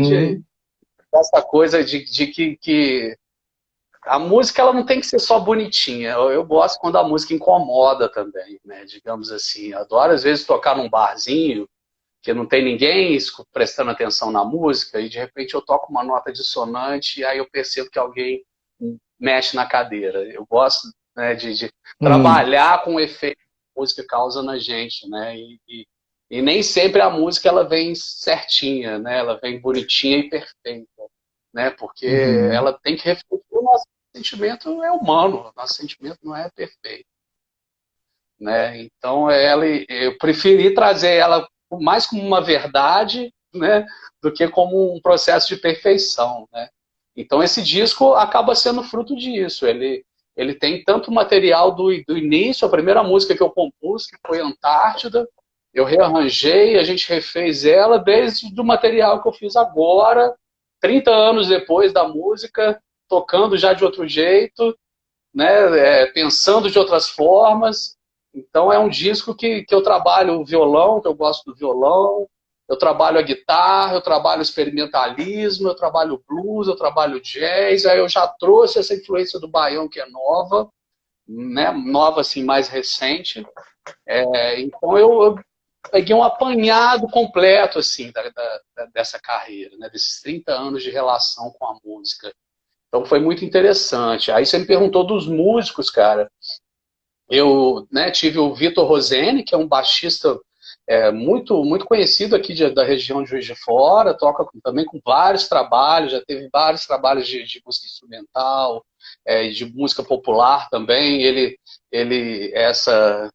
dessa coisa de que a música ela não tem que ser só bonitinha. Eu gosto quando a música incomoda também, né? Digamos assim. Eu adoro, às vezes, tocar num barzinho que não tem ninguém prestando atenção na música e, de repente, eu toco uma nota dissonante e aí eu percebo que alguém mexe na cadeira. Eu gosto, né, de trabalhar com o efeito que a música causa na gente, né? E nem sempre a música ela vem certinha, né? Ela vem bonitinha e perfeita, né? Porque ela tem que refletir o nosso sentimento é humano, nosso sentimento não é perfeito, né? Então eu preferi trazer ela mais como uma verdade, né, do que como um processo de perfeição, né? Então esse disco acaba sendo fruto disso. Ele tem tanto material do início, a primeira música que eu compus, que foi Antártida, eu rearranjei, a gente refez ela, desde o material que eu fiz agora, 30 anos depois da música, tocando já de outro jeito, né, pensando de outras formas. Então é um disco que eu trabalho o violão, que eu gosto do violão, eu trabalho a guitarra, eu trabalho o experimentalismo, eu trabalho o blues, eu trabalho o jazz, aí eu já trouxe essa influência do baião que é nova, né, nova assim, mais recente. Então eu peguei um apanhado completo assim dessa carreira, né, desses 30 anos de relação com a música. Então foi muito interessante. Aí você me perguntou dos músicos, cara. Eu, né, tive o Vitor Rosene, que é um baixista muito, muito conhecido aqui da região de Juiz de Fora, toca também com vários trabalhos, já teve vários trabalhos de música instrumental, de música popular também. Essa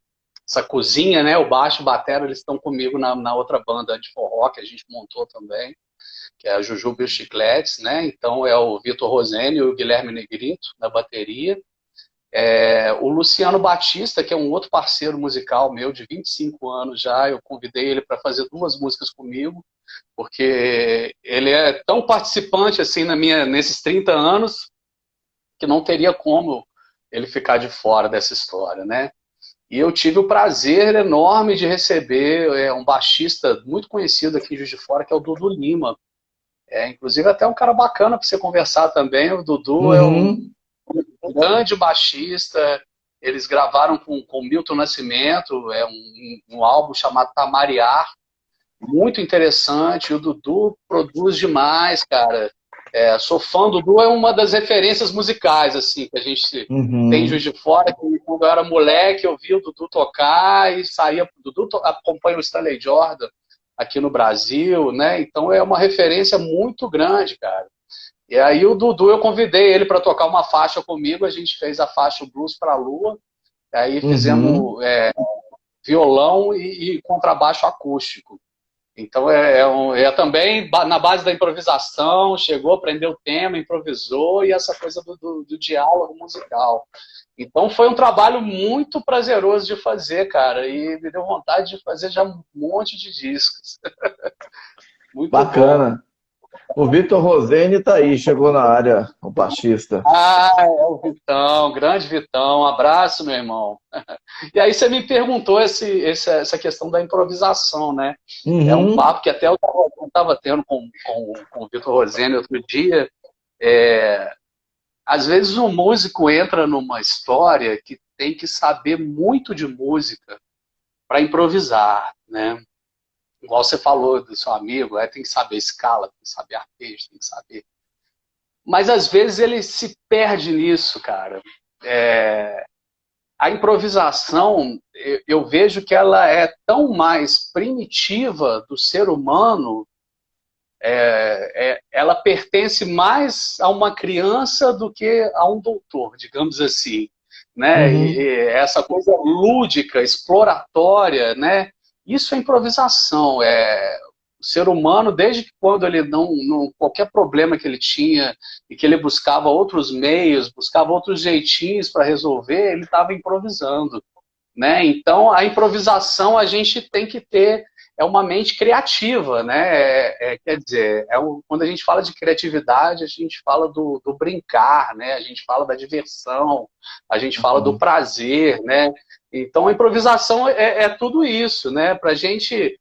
cozinha, né, o baixo e o batera, eles estão comigo na outra banda de forró que a gente montou também, que é a Jujuba e os Chicletes, né? Então é o Vitor Rosene e o Guilherme Negrito na bateria. O Luciano Batista, que é um outro parceiro musical meu de 25 anos já, eu convidei ele para fazer 2 músicas comigo, porque ele é tão participante assim nesses 30 anos que não teria como ele ficar de fora dessa história, né? E eu tive o prazer enorme de receber um baixista muito conhecido aqui em Juiz de Fora, que é o Dudu Lima. Inclusive até um cara bacana para você conversar também. O Dudu é um grande baixista. Eles gravaram com Milton Nascimento um álbum chamado Tamariar, muito interessante. O Dudu produz demais, cara. Sou fã do Dudu, é uma das referências musicais assim que a gente tem em Juiz de Fora. Que quando eu era moleque, eu via o Dudu tocar e saía. O Dudu acompanha o Stanley Jordan aqui no Brasil, né? Então é uma referência muito grande, cara. E aí o Dudu, eu convidei ele para tocar uma faixa comigo, a gente fez a faixa Blues para a Lua, aí fizemos violão e contrabaixo acústico. Então também na base da improvisação, chegou, aprendeu o tema, improvisou, e essa coisa do diálogo musical. Então foi um trabalho muito prazeroso de fazer, cara, e me deu vontade de fazer já um monte de discos. Muito bacana. Bom. O Vitor Rosene tá aí, chegou na área, o baixista. É o Vitão, grande Vitão, um abraço, meu irmão. E aí você me perguntou essa questão da improvisação, né? É um papo que até eu estava tendo com o Vitor Rosene outro dia. Às vezes um músico entra numa história que tem que saber muito de música para improvisar, né? Igual você falou do seu amigo, tem que saber escala, tem que saber arpejo, tem que saber. Mas às vezes ele se perde nisso, cara. A improvisação, eu vejo que ela é tão mais primitiva do ser humano, ela pertence mais a uma criança do que a um doutor, digamos assim, né? E essa coisa lúdica, exploratória, né? Isso é improvisação. O ser humano, desde quando ele qualquer problema que ele tinha e que ele buscava outros meios, buscava outros jeitinhos para resolver, ele estava improvisando. né? Então, a improvisação a gente tem que ter uma mente criativa, né? Quer dizer, quando a gente fala de criatividade, a gente fala do brincar, né? A gente fala da diversão, a gente fala do prazer, né? Então, a improvisação é tudo isso, né? Para a gente,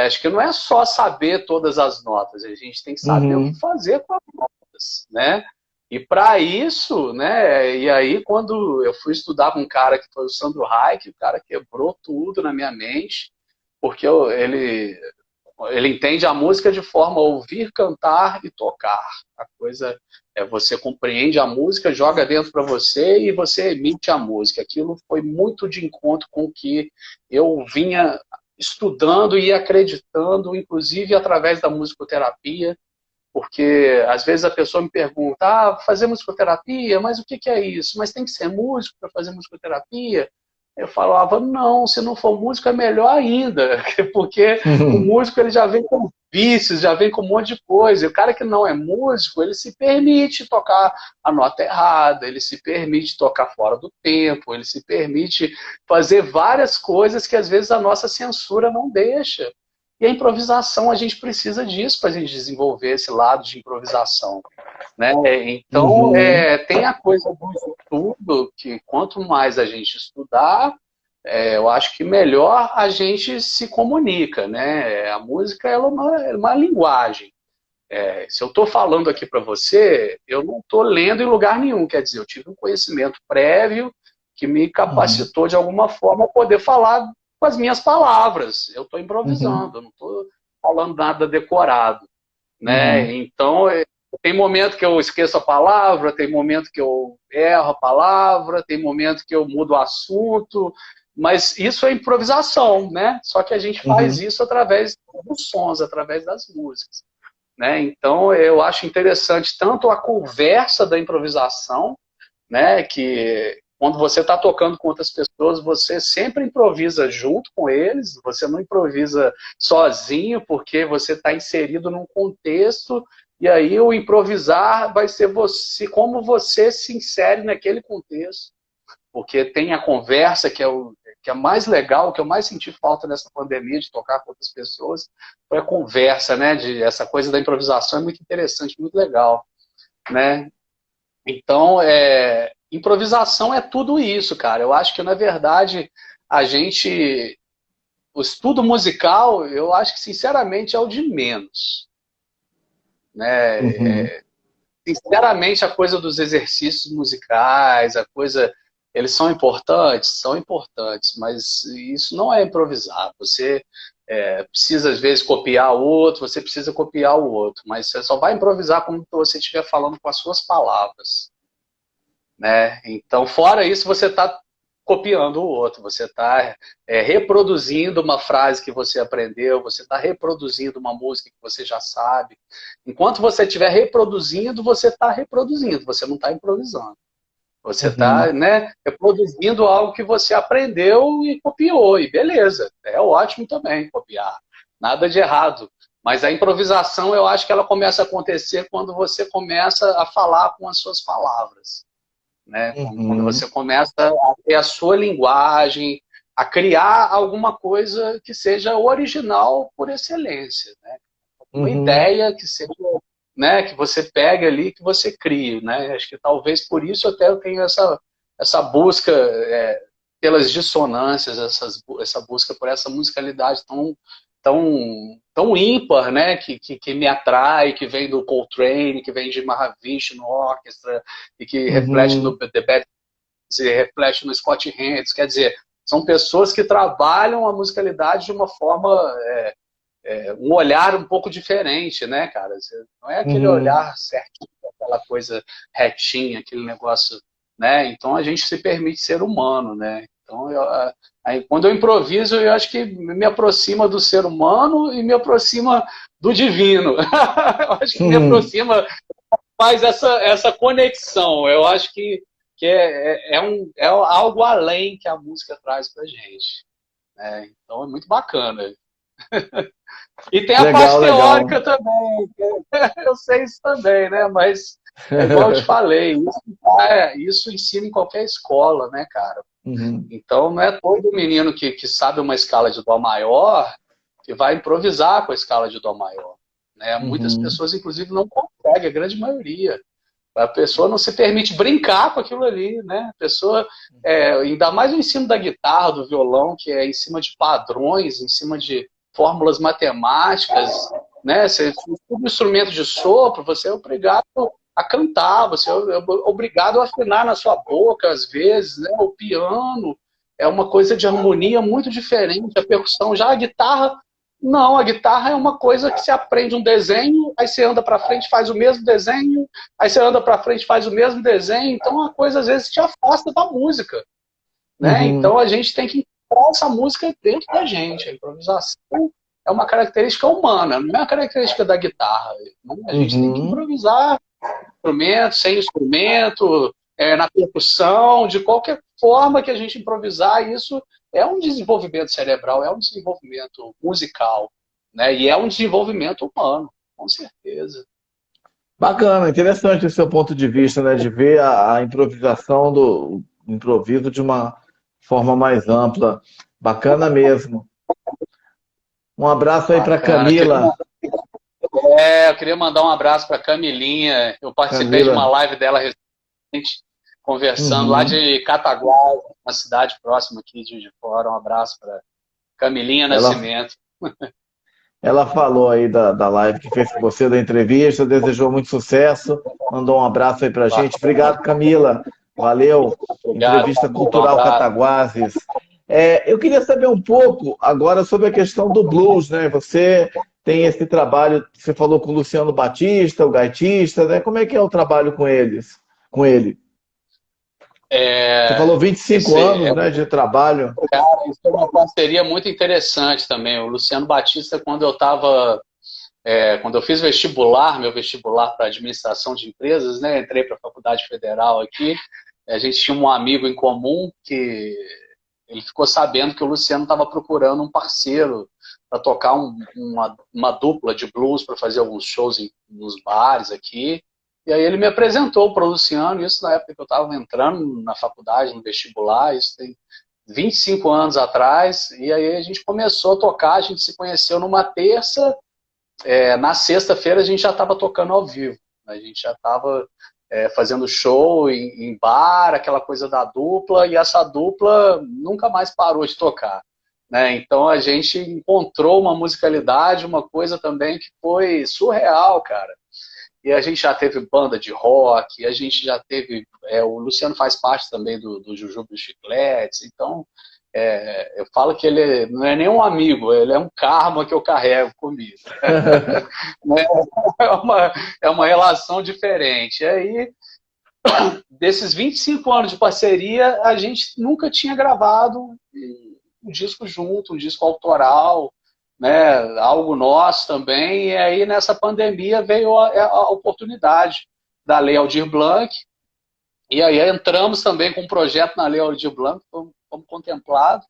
acho que não é só saber todas as notas, a gente tem que saber o que fazer com as notas, né? E para isso, né? E aí, quando eu fui estudar com um cara que foi o Sandro Reich, o cara quebrou tudo na minha mente, porque ele entende a música de forma a ouvir, cantar e tocar. A coisa você compreende a música, joga dentro para você e você emite a música. Aquilo foi muito de encontro com o que eu vinha estudando e acreditando, inclusive através da musicoterapia, porque às vezes a pessoa me pergunta, fazer musicoterapia, mas o que é isso? Mas tem que ser músico para fazer musicoterapia? Eu falava, não, se não for músico é melhor ainda, porque o músico ele já vem com vícios, já vem com um monte de coisa. E o cara que não é músico, ele se permite tocar a nota errada, ele se permite tocar fora do tempo, ele se permite fazer várias coisas que às vezes a nossa censura não deixa. E a improvisação, a gente precisa disso para a gente desenvolver esse lado de improvisação, né? Então, tem a coisa do estudo, que quanto mais a gente estudar, eu acho que melhor a gente se comunica, né? A música ela é uma linguagem. Se eu estou falando aqui para você, eu não estou lendo em lugar nenhum, quer dizer, eu tive um conhecimento prévio que me capacitou de alguma forma a poder falar com as minhas palavras. Eu estou improvisando, eu não estou falando nada decorado, né? Então, tem momento que eu esqueço a palavra, tem momento que eu erro a palavra, tem momento que eu mudo o assunto, mas isso é improvisação, né? Só que a gente faz isso através dos sons, através das músicas, né? Então, eu acho interessante tanto a conversa da improvisação, né? Que quando você está tocando com outras pessoas, você sempre improvisa junto com eles, você não improvisa sozinho, porque você está inserido num contexto, e aí o improvisar vai ser você, como você se insere naquele contexto. Porque tem a conversa, que é mais legal, que eu mais senti falta nessa pandemia, de tocar com outras pessoas, foi a conversa, né? Essa coisa da improvisação é muito interessante, muito legal, né? Então, improvisação é tudo isso, cara. Eu acho que, na verdade, o estudo musical, eu acho que, sinceramente, é o de menos, né? Sinceramente, a coisa dos exercícios musicais, eles são importantes, mas isso não é improvisar. Você precisa, às vezes, copiar o outro, você precisa copiar o outro, mas você só vai improvisar quando você estiver falando com as suas palavras, né? Então, fora isso, você está copiando o outro, você está reproduzindo uma frase que você aprendeu, você está reproduzindo uma música que você já sabe. Enquanto você estiver reproduzindo, você está reproduzindo, você não está improvisando. Você está, né, reproduzindo algo que você aprendeu e copiou, e beleza, é ótimo também copiar, nada de errado. Mas a improvisação, eu acho que ela começa a acontecer quando você começa a falar com as suas palavras, né? Quando você começa a ter a sua linguagem, a criar alguma coisa que seja original por excelência, né? Uma ideia que seja, né, que você pega ali, que você crie, né? Acho que talvez por isso até eu tenho essa busca pelas dissonâncias, essa busca por essa musicalidade tão ímpar, né? Que me atrai, que vem do Coltrane, que vem de Mahavishnu Orchestra e que reflete no The Bad, se reflete no Scott Hendricks. Quer dizer, são pessoas que trabalham a musicalidade de uma forma, um olhar um pouco diferente, né, cara? Não é aquele olhar certinho, aquela coisa retinha, aquele negócio, né? Então a gente se permite ser humano, né? Então, aí, quando eu improviso, eu acho que me aproxima do ser humano e me aproxima do divino. Eu acho que me aproxima, faz essa conexão. Eu acho que é algo além que a música traz pra gente, né? Então é muito bacana. E tem a parte teórica também. Eu sei isso também, né? Mas, igual eu te falei, isso ensina em qualquer escola, né, cara? Uhum. Então, não é todo menino que sabe uma escala de dó maior que vai improvisar com a escala de dó maior. Né? Muitas Uhum. pessoas, inclusive, não conseguem, a grande maioria. A pessoa não se permite brincar com aquilo ali, né? A pessoa, ainda mais o ensino da guitarra, do violão, que é em cima de padrões, em cima de fórmulas matemáticas, né? Você estuda instrumento de sopro, você é obrigado a cantar, você é obrigado a afinar na sua boca, às vezes, né? O piano é uma coisa de harmonia muito diferente, a percussão, já a guitarra não, a guitarra é uma coisa que você aprende um desenho, aí você anda para frente, faz o mesmo desenho, aí você anda para frente, faz o mesmo desenho, então a coisa às vezes te afasta da música, né? Uhum. Então a gente tem que encontrar essa música dentro da gente. A improvisação é uma característica humana, não é uma característica da guitarra. Né? A gente tem que Uhum. improvisar instrumento, sem instrumento, na percussão, de qualquer forma que a gente improvisar, isso é um desenvolvimento cerebral, é um desenvolvimento musical, né? E é um desenvolvimento humano, com certeza. Bacana, interessante o seu ponto de vista, né? De ver a improvisação do improviso de uma forma mais ampla. Bacana mesmo. Um abraço aí para Bacana. Camila. Eu queria mandar um abraço para Camilinha. Eu participei de uma Camila. live dela recente, conversando lá Uhum. de Cataguás, uma cidade próxima aqui de Juiz de Fora. Um abraço para Camilinha Ela, Nascimento. ela falou aí da live que fez com você, da entrevista, desejou muito sucesso, mandou um abraço aí pra gente. Obrigado, Camila. Valeu. Obrigado, Entrevista Camila. Um Cultural abraço. Cataguases. Eu queria saber um pouco agora sobre a questão do blues, né? Você tem esse trabalho, você falou com o Luciano Batista, o gaitista, né? Como é que é o trabalho com eles, com ele? Você falou 25 Esse anos, né, de trabalho. Cara, isso é uma parceria muito interessante também. O Luciano Batista, quando eu fiz vestibular, meu vestibular para administração de empresas, né, entrei para a Faculdade Federal aqui, a gente tinha um amigo em comum que ele ficou sabendo que o Luciano estava procurando um parceiro para tocar uma dupla de blues para fazer alguns shows nos bares aqui. E aí ele me apresentou para o Luciano, isso na época que eu estava entrando na faculdade, no vestibular, isso tem 25 anos atrás, e aí a gente começou a tocar, a gente se conheceu numa terça, na sexta-feira a gente já estava tocando ao vivo, a gente já estava fazendo show em bar, aquela coisa da dupla, e essa dupla nunca mais parou de tocar. Né? Então a gente encontrou uma musicalidade, uma coisa também que foi surreal, cara. E a gente já teve banda de rock, a gente já teve. O Luciano faz parte também do Jujuba dos Chicletes, então eu falo que ele não é nem um amigo, ele é um karma que eu carrego comigo. Né? É uma relação diferente. E aí, desses 25 anos de parceria, a gente nunca tinha gravado um disco junto, um disco autoral, né, algo nosso também, e aí nessa pandemia veio a oportunidade da Lei Aldir Blanc, e aí entramos também com um projeto na Lei Aldir Blanc, fomos contemplados,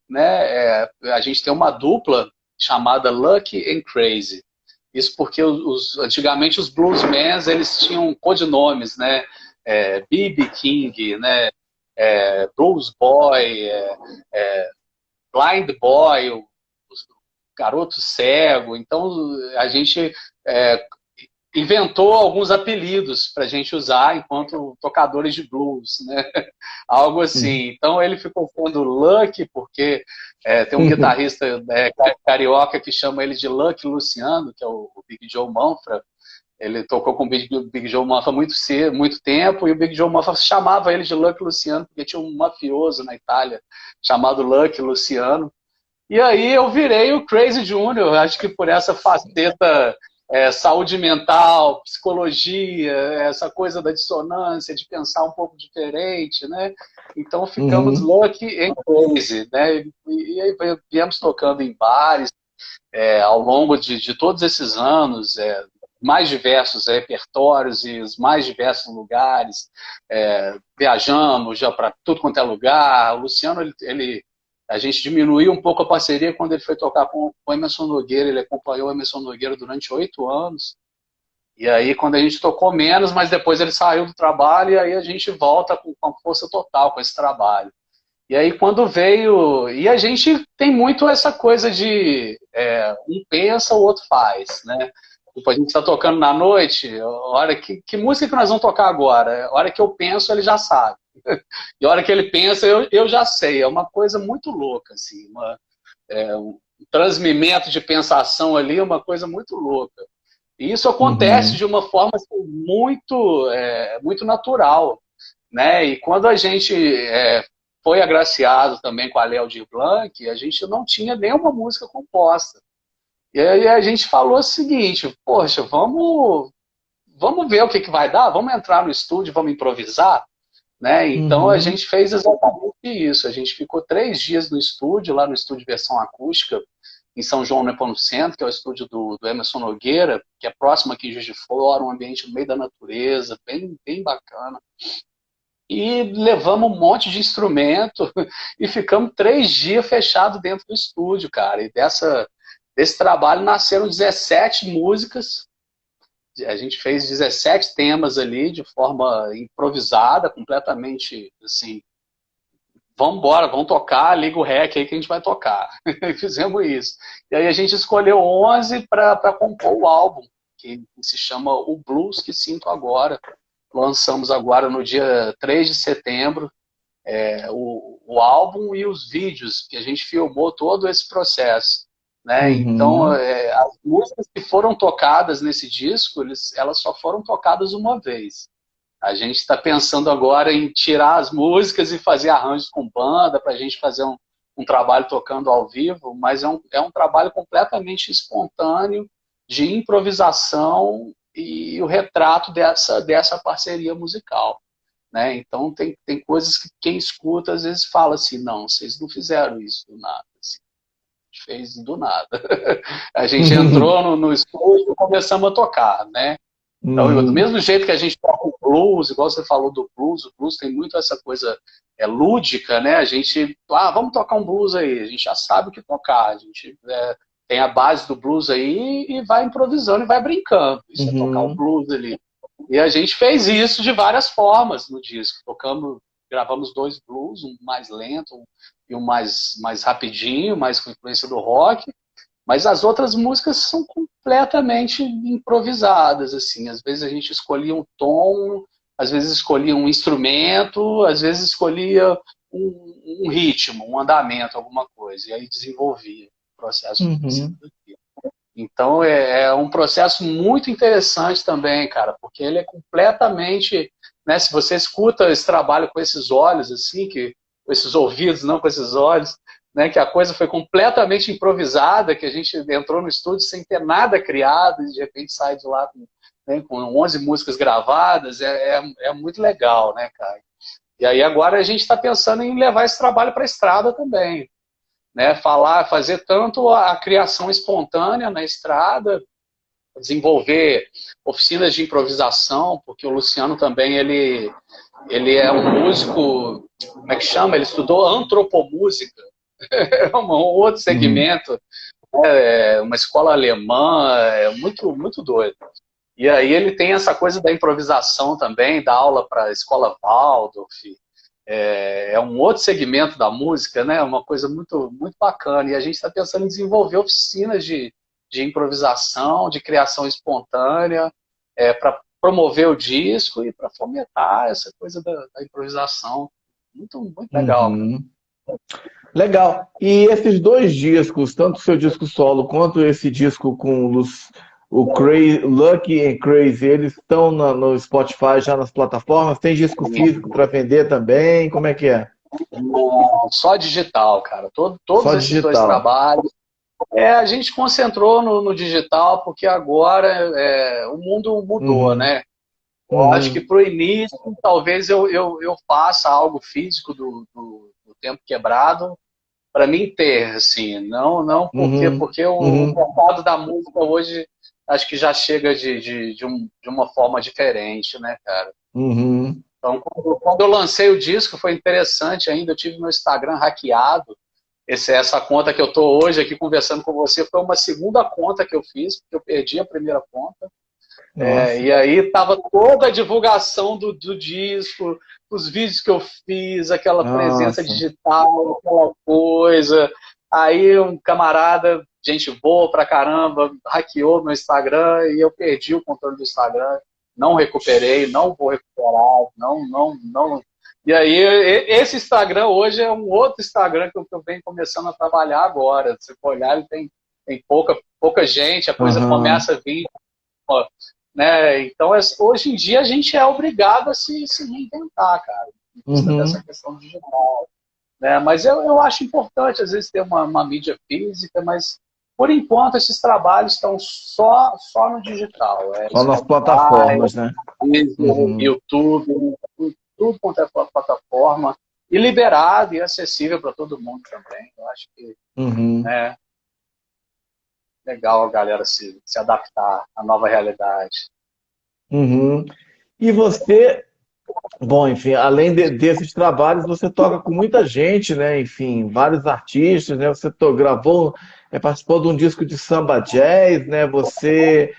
né, a gente tem uma dupla chamada Lucky and Crazy, isso porque antigamente os bluesmen, eles tinham codinomes, né, B.B. King, né, Blues Boy, Blind Boy, o garoto cego. Então a gente inventou alguns apelidos para a gente usar enquanto tocadores de blues, né? Algo assim. Então ele ficou sendo Lucky porque tem um guitarrista carioca que chama ele de Lucky Luciano, que é o Big Joe Manfra. Ele tocou com o Big Joe Manfra muito tempo, e o Big Joe Manfra chamava ele de Lucky Luciano, porque tinha um mafioso na Itália chamado Lucky Luciano. E aí eu virei o Crazy Junior, acho que por essa faceta saúde mental, psicologia, essa coisa da dissonância, de pensar um pouco diferente, né? Então ficamos Uhum. Lucky and Crazy, né? E aí viemos tocando em bares ao longo de todos esses anos, mais diversos repertórios e os mais diversos lugares. Viajamos já para tudo quanto é lugar. O Luciano, a gente diminuiu um pouco a parceria quando ele foi tocar com o Emerson Nogueira. Ele acompanhou o Emerson Nogueira durante 8 anos. E aí, quando a gente tocou menos, mas depois ele saiu do trabalho, e aí a gente volta com força total com esse trabalho. E aí quando veio... E a gente tem muito essa coisa de um pensa, o outro faz, né? Tipo, a gente está tocando na noite, a hora que música que nós vamos tocar agora? A hora que eu penso, ele já sabe. E a hora que ele pensa, eu já sei. É uma coisa muito louca, assim. Um transmimento de pensação ali, é uma coisa muito louca. E isso acontece Uhum. de uma forma assim, muito natural, né? E quando a gente foi agraciado também com a Léo de Blanc, a gente não tinha nenhuma música composta. E aí a gente falou o seguinte, poxa, vamos ver o que vai dar, vamos entrar no estúdio, vamos improvisar, né? Então a Uhum. gente fez exatamente isso. A gente ficou 3 dias no estúdio, lá no estúdio Versão Acústica, em São João Nepomuceno, que é o estúdio do Emerson Nogueira, que é próximo aqui em Juiz de Fora, um ambiente no meio da natureza, bem bacana. E levamos um monte de instrumento e ficamos 3 dias fechados dentro do estúdio, cara. E desse trabalho nasceram 17 músicas. A gente fez 17 temas ali de forma improvisada, completamente assim. Vamos embora, vamos tocar, liga o rec aí que a gente vai tocar. Fizemos isso. E aí a gente escolheu 11 para compor o álbum, que se chama O Blues que Sinto Agora. Lançamos agora no dia 3 de setembro o álbum e os vídeos, que a gente filmou todo esse processo. Né? Então, Uhum. as músicas que foram tocadas nesse disco, elas só foram tocadas uma vez. A gente está pensando agora em tirar as músicas e fazer arranjos com banda, para a gente fazer um trabalho tocando ao vivo, mas é um trabalho completamente espontâneo, de improvisação e o retrato dessa parceria musical. Né? Então tem coisas que quem escuta às vezes fala assim, não, vocês não fizeram isso do nada. Assim, a gente fez do nada. A gente entrou no estúdio e começamos a tocar, né? Então, do Uhum. mesmo jeito que a gente toca o blues, igual você falou do blues, o blues tem muito essa coisa lúdica, né? A gente, vamos tocar um blues aí, a gente já sabe o que tocar, a gente tem a base do blues aí e vai improvisando e vai brincando. Isso é tocar o Uhum. blues ali. E a gente fez isso de várias formas no disco. Gravamos 2 blues, um mais lento e um mais rapidinho, mais com influência do rock. Mas as outras músicas são completamente improvisadas, assim. Às vezes a gente escolhia um tom, às vezes escolhia um instrumento, às vezes escolhia um ritmo, um andamento, alguma coisa. E aí desenvolvia o processo em cima Uhum. daquilo. Então é um processo muito interessante também, cara, porque ele é completamente, né, se você escuta esse trabalho com esses olhos, assim, com esses ouvidos, não com esses olhos, né, que a coisa foi completamente improvisada, que a gente entrou no estúdio sem ter nada criado e de repente sai de lá com 11 músicas gravadas, é muito legal, né, cara? E aí agora a gente está pensando em levar esse trabalho para a estrada também, né? Fazer tanto a criação espontânea na estrada, desenvolver oficinas de improvisação, porque o Luciano também ele é um músico, como é que chama? Ele estudou antropomúsica, é um outro Uhum. segmento, uma escola alemã, é muito doido. E aí ele tem essa coisa da improvisação também, dá aula para a escola Waldorf, é um outro segmento da música, né? Uma coisa muito bacana. E a gente está pensando em desenvolver oficinas de improvisação, de criação espontânea, para promover o disco e para fomentar essa coisa da improvisação. Muito legal, cara. Uhum. Legal. E esses dois discos, tanto o seu disco solo quanto esse disco com o Crazy, Lucky and Crazy, eles estão no Spotify, já nas plataformas? Tem disco físico para vender também? Como é que é? Só digital, cara. Todos Só esses 2 digital. trabalhos. A gente concentrou no digital porque agora o mundo mudou, Uhum. né? Eu acho que Uhum. para o início, talvez eu faça algo físico do Tempo Quebrado para mim ter, assim, não Uhum. porque o Uhum. mercado da música hoje acho que já chega de uma forma diferente, né, cara? Uhum. Então, quando eu lancei o disco, foi interessante ainda, eu tive meu Instagram hackeado. Essa conta que eu estou hoje aqui conversando com você foi uma segunda conta que eu fiz, porque eu perdi a primeira conta. Nossa. E aí tava toda a divulgação do disco, os vídeos que eu fiz, aquela presença Nossa. digital, aquela coisa. Aí um camarada, gente boa pra caramba, hackeou meu Instagram e eu perdi o controle do Instagram. Não recuperei, não vou recuperar, não. E aí, esse Instagram hoje é um outro Instagram que eu venho começando a trabalhar agora. Se for olhar, ele tem pouca gente, a coisa Aham. começa a vir, né? Então, hoje em dia, a gente é obrigado a se reinventar, cara, em vista dessa Uhum. questão digital. Né? Mas eu acho importante, às vezes, ter uma mídia física, mas, por enquanto, esses trabalhos estão só no digital. É Só nas Spotify, plataformas, né? Deezer, Uhum. YouTube, tudo quanto é plataforma, e liberado e acessível para todo mundo também. Eu acho que Uhum. é legal a galera se adaptar à nova realidade. Uhum. E você, bom, enfim, além desses trabalhos, você toca com muita gente, né? Enfim, vários artistas, né? Você gravou, participou de um disco de samba jazz, né? Você,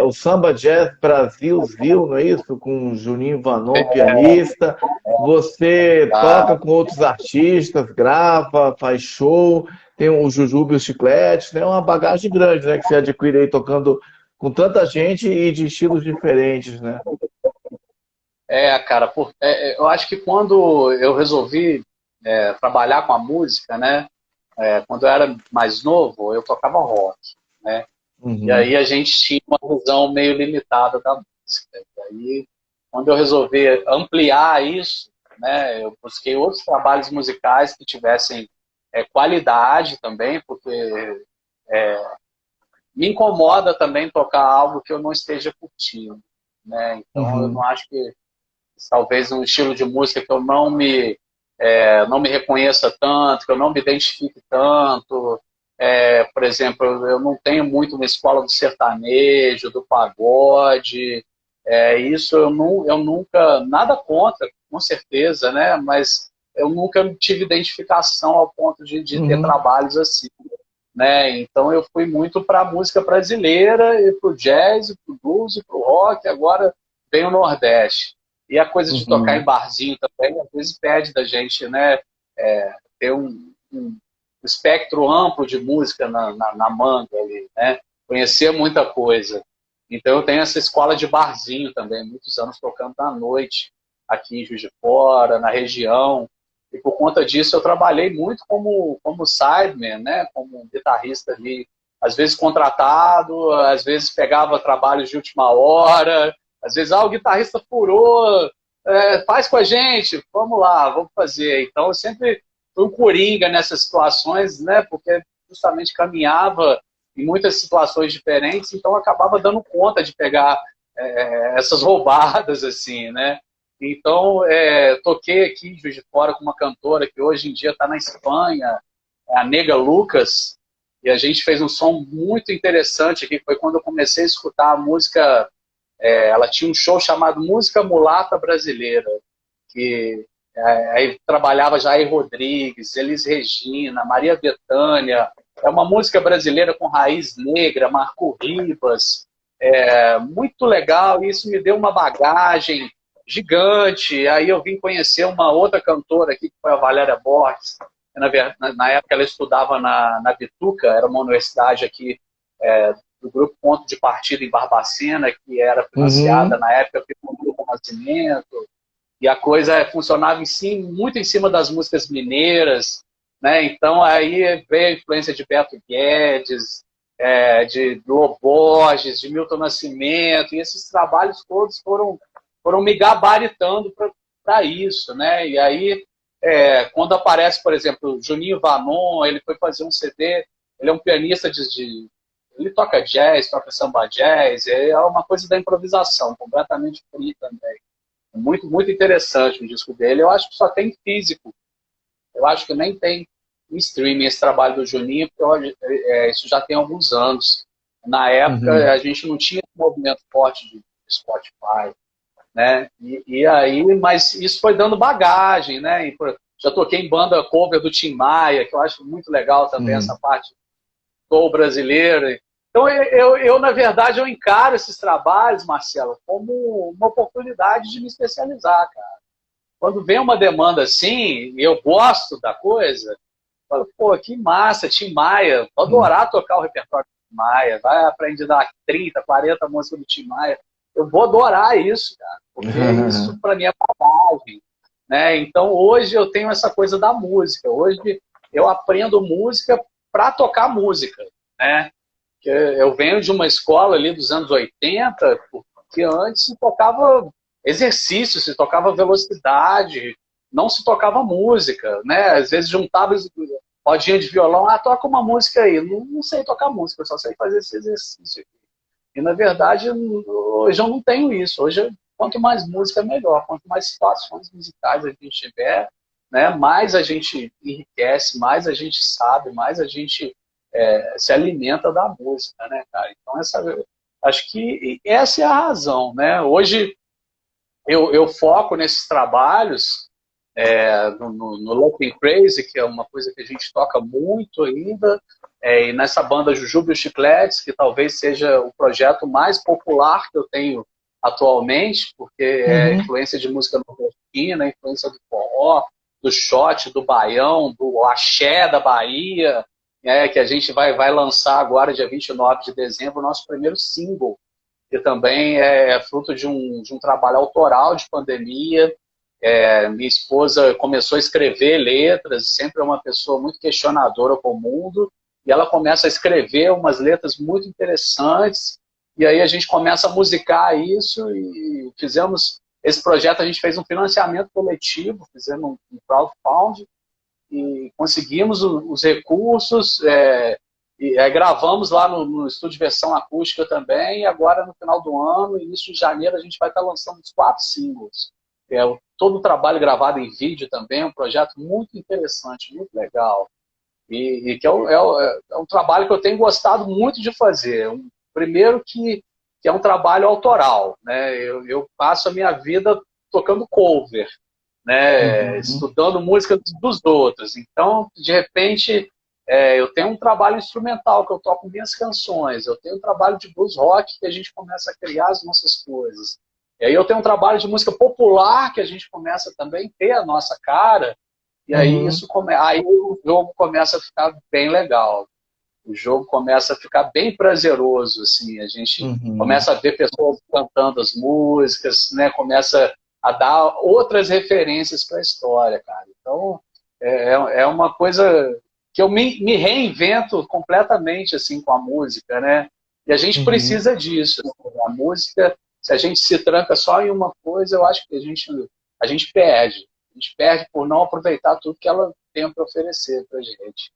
o Samba Jazz Brasil, não é isso? Com o Juninho Vanon, pianista. Você Tá? toca com outros artistas, grava, faz show, tem o Jujuba e os Chicletes, né? Uma bagagem grande, né? Que você adquire aí tocando com tanta gente e de estilos diferentes, né? Cara, eu acho que quando eu resolvi trabalhar com a música, né? Quando eu era mais novo, eu tocava rock, né? E Uhum. aí a gente tinha uma visão meio limitada da música. E aí, quando eu resolvi ampliar isso, né, eu busquei outros trabalhos musicais que tivessem qualidade também, porque me incomoda também tocar algo que eu não esteja curtindo, né? Então eu não Uhum. acho que talvez um estilo de música que eu não me reconheça tanto, que eu não me identifique tanto. Por exemplo, eu não tenho muito uma escola do sertanejo, do pagode. Isso eu nunca, nada contra, com certeza, né? Mas eu nunca tive identificação ao ponto de ter Uhum. trabalhos assim. Né? Então eu fui muito para a música brasileira, e para o jazz, para o blues, para o rock, agora vem o Nordeste. E a coisa de tocar em Uhum. barzinho também, às vezes pede da gente, né, ter um espectro amplo de música na manga ali, né? Conhecer muita coisa. Então eu tenho essa escola de barzinho também, muitos anos tocando à noite, aqui em Juiz de Fora, na região. E por conta disso eu trabalhei muito como sideman, né? Como um guitarrista ali, às vezes contratado, às vezes pegava trabalhos de última hora, às vezes, o guitarrista furou, faz com a gente, vamos lá, vamos fazer. Então eu sempre fui um coringa nessas situações, né? Porque justamente caminhava em muitas situações diferentes, então eu acabava dando conta de pegar essas roubadas, assim, né? Então, toquei aqui em Juiz de Fora com uma cantora que hoje em dia está na Espanha, a Nega Lucas, e a gente fez um som muito interessante aqui, foi quando eu comecei a escutar a música, ela tinha um show chamado Música Mulata Brasileira, que aí trabalhava Jair Rodrigues, Elis Regina, Maria Bethânia, é uma música brasileira com raiz negra, Marco Ribas, muito legal, e isso me deu uma bagagem gigante. Aí eu vim conhecer uma outra cantora aqui, que foi a Valéria Borges. Na época ela estudava na Bituca, era uma universidade aqui do Grupo Ponto de Partida em Barbacena, que era financiada Uhum. na época pelo Grupo Nascimento, e a coisa funcionava muito em cima das músicas mineiras, né? Então aí veio a influência de Beto Guedes, de Lô Borges, de Milton Nascimento, e esses trabalhos todos foram me gabaritando para isso, né? E aí, quando aparece, por exemplo, Juninho Vanon, ele foi fazer um CD, ele é um pianista ele toca jazz, toca samba jazz, é uma coisa da improvisação, completamente free também. Muito, muito interessante o disco dele. Eu acho que só tem físico. Eu acho que nem tem em streaming esse trabalho do Juninho, porque isso já tem alguns anos. Na época, Uhum. a gente não tinha esse movimento forte de Spotify, né? E aí, mas isso foi dando bagagem, né? Já toquei em banda cover do Tim Maia, que eu acho muito legal também essa Uhum. parte soul brasileira. Então, na verdade, eu encaro esses trabalhos, Marcelo, como uma oportunidade de me especializar, cara. Quando vem uma demanda assim, e eu gosto da coisa, eu falo, pô, que massa, Tim Maia, vou adorar tocar o repertório do Tim Maia, vai aprender a dar 30, 40 músicas do Tim Maia. Eu vou adorar isso, cara, porque isso para mim é bagagem, né? Então, hoje eu tenho essa coisa da música. Hoje eu aprendo música para tocar música, né? Eu venho de uma escola ali dos anos 80, porque antes se tocava exercício, se tocava velocidade, não se tocava música, né? Às vezes juntava rodinha de violão, toca uma música aí. Não sei tocar música, eu só sei fazer esse exercício aqui. E, na verdade, hoje eu não tenho isso. Hoje, quanto mais música, melhor. Quanto mais situações musicais a gente tiver, né, mais a gente enriquece, mais a gente sabe, mais a gente se alimenta da música, né, cara? Então, acho que essa é a razão, né? Hoje, eu foco nesses trabalhos, no Looking Crazy, que é uma coisa que a gente toca muito ainda, e nessa banda Jujuba e os Chicletes, que talvez seja o projeto mais popular que eu tenho atualmente, porque é influência de música nordestina, influência do forró, do shot, do baião, do axé da Bahia, que a gente vai lançar agora, dia 29 de dezembro, o nosso primeiro single, que também é fruto de um trabalho autoral de pandemia. Minha esposa começou a escrever letras, sempre é uma pessoa muito questionadora com o mundo, e ela começa a escrever umas letras muito interessantes, e aí a gente começa a musicar isso, e fizemos esse projeto, a gente fez um financiamento coletivo, fizemos um crowdfunding, e conseguimos os recursos, gravamos lá no estúdio versão acústica também, e agora no final do ano, início de janeiro, a gente vai estar lançando os 4 singles. Todo o trabalho gravado em vídeo também, um projeto muito interessante, muito legal. E que é um trabalho que eu tenho gostado muito de fazer. Primeiro que é um trabalho autoral, né? Eu passo a minha vida tocando cover, né? Estudando música dos outros. Então, de repente, eu tenho um trabalho instrumental que eu toco minhas canções. Eu tenho um trabalho de blues rock que a gente começa a criar as nossas coisas. E aí eu tenho um trabalho de música popular que a gente começa também a ter a nossa cara. E aí, aí o jogo começa a ficar bem legal. O jogo começa a ficar bem prazeroso, assim. A gente começa a ver pessoas cantando as músicas, né? Começa a dar outras referências para a história, cara. Então, é uma coisa que eu me reinvento completamente, assim, com a música, né? E a gente precisa disso. A música, se a gente se tranca só em uma coisa, eu acho que a gente perde. A gente perde por não aproveitar tudo que ela tem para oferecer para a gente.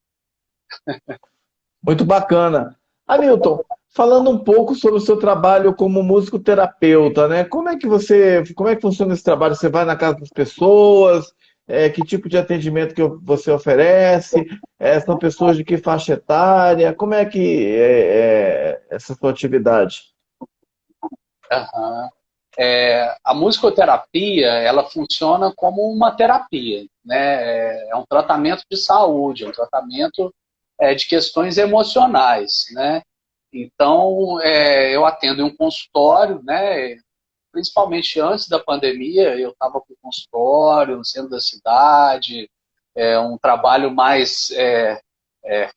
Muito bacana. Hamilton, falando um pouco sobre o seu trabalho como musicoterapeuta, né? Como é que funciona esse trabalho? Você vai na casa das pessoas? Que tipo de atendimento que você oferece? São pessoas de que faixa etária? Como é que é essa sua atividade? A musicoterapia, ela funciona como uma terapia, né? É um tratamento de saúde, é um tratamento de questões emocionais, né? Então, eu atendo em um consultório, né? Principalmente antes da pandemia, eu estava com consultório no centro da cidade, um trabalho mais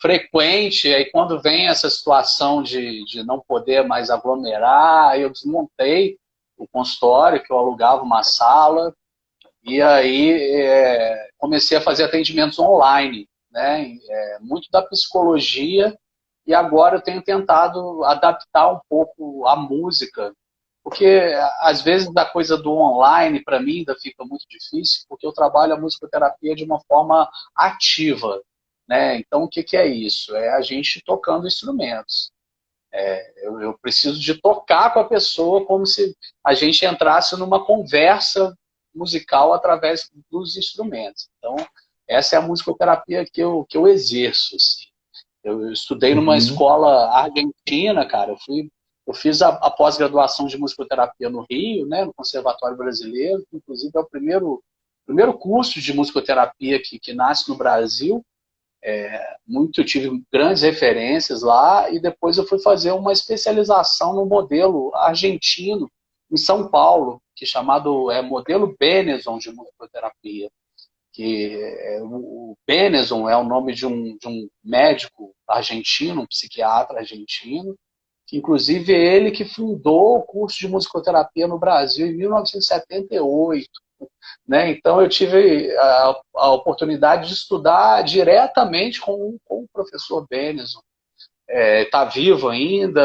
frequente. Aí, quando vem essa situação de não poder mais aglomerar, eu desmontei o consultório, que eu alugava uma sala, e aí comecei a fazer atendimentos online, né? Muito da psicologia, e agora eu tenho tentado adaptar um pouco a música, porque às vezes da coisa do online, para mim, ainda fica muito difícil, porque eu trabalho a musicoterapia de uma forma ativa, né? Então, o que é isso? É a gente tocando instrumentos. Eu preciso de tocar com a pessoa como se a gente entrasse numa conversa musical através dos instrumentos. Então, essa é a musicoterapia que eu exerço. Assim. Eu estudei numa escola argentina, cara. Eu fiz a pós-graduação de musicoterapia no Rio, né, no Conservatório Brasileiro, que inclusive é o primeiro curso de musicoterapia que nasce no Brasil. tive grandes referências lá, e depois eu fui fazer uma especialização no modelo argentino em São Paulo, que é chamado modelo Benezon de musicoterapia, que o Benezon é o nome de um médico argentino, um psiquiatra argentino, que inclusive é ele que fundou o curso de musicoterapia no Brasil em 1978. Né? Então eu tive a oportunidade de estudar diretamente com o professor Benezon. Está vivo ainda,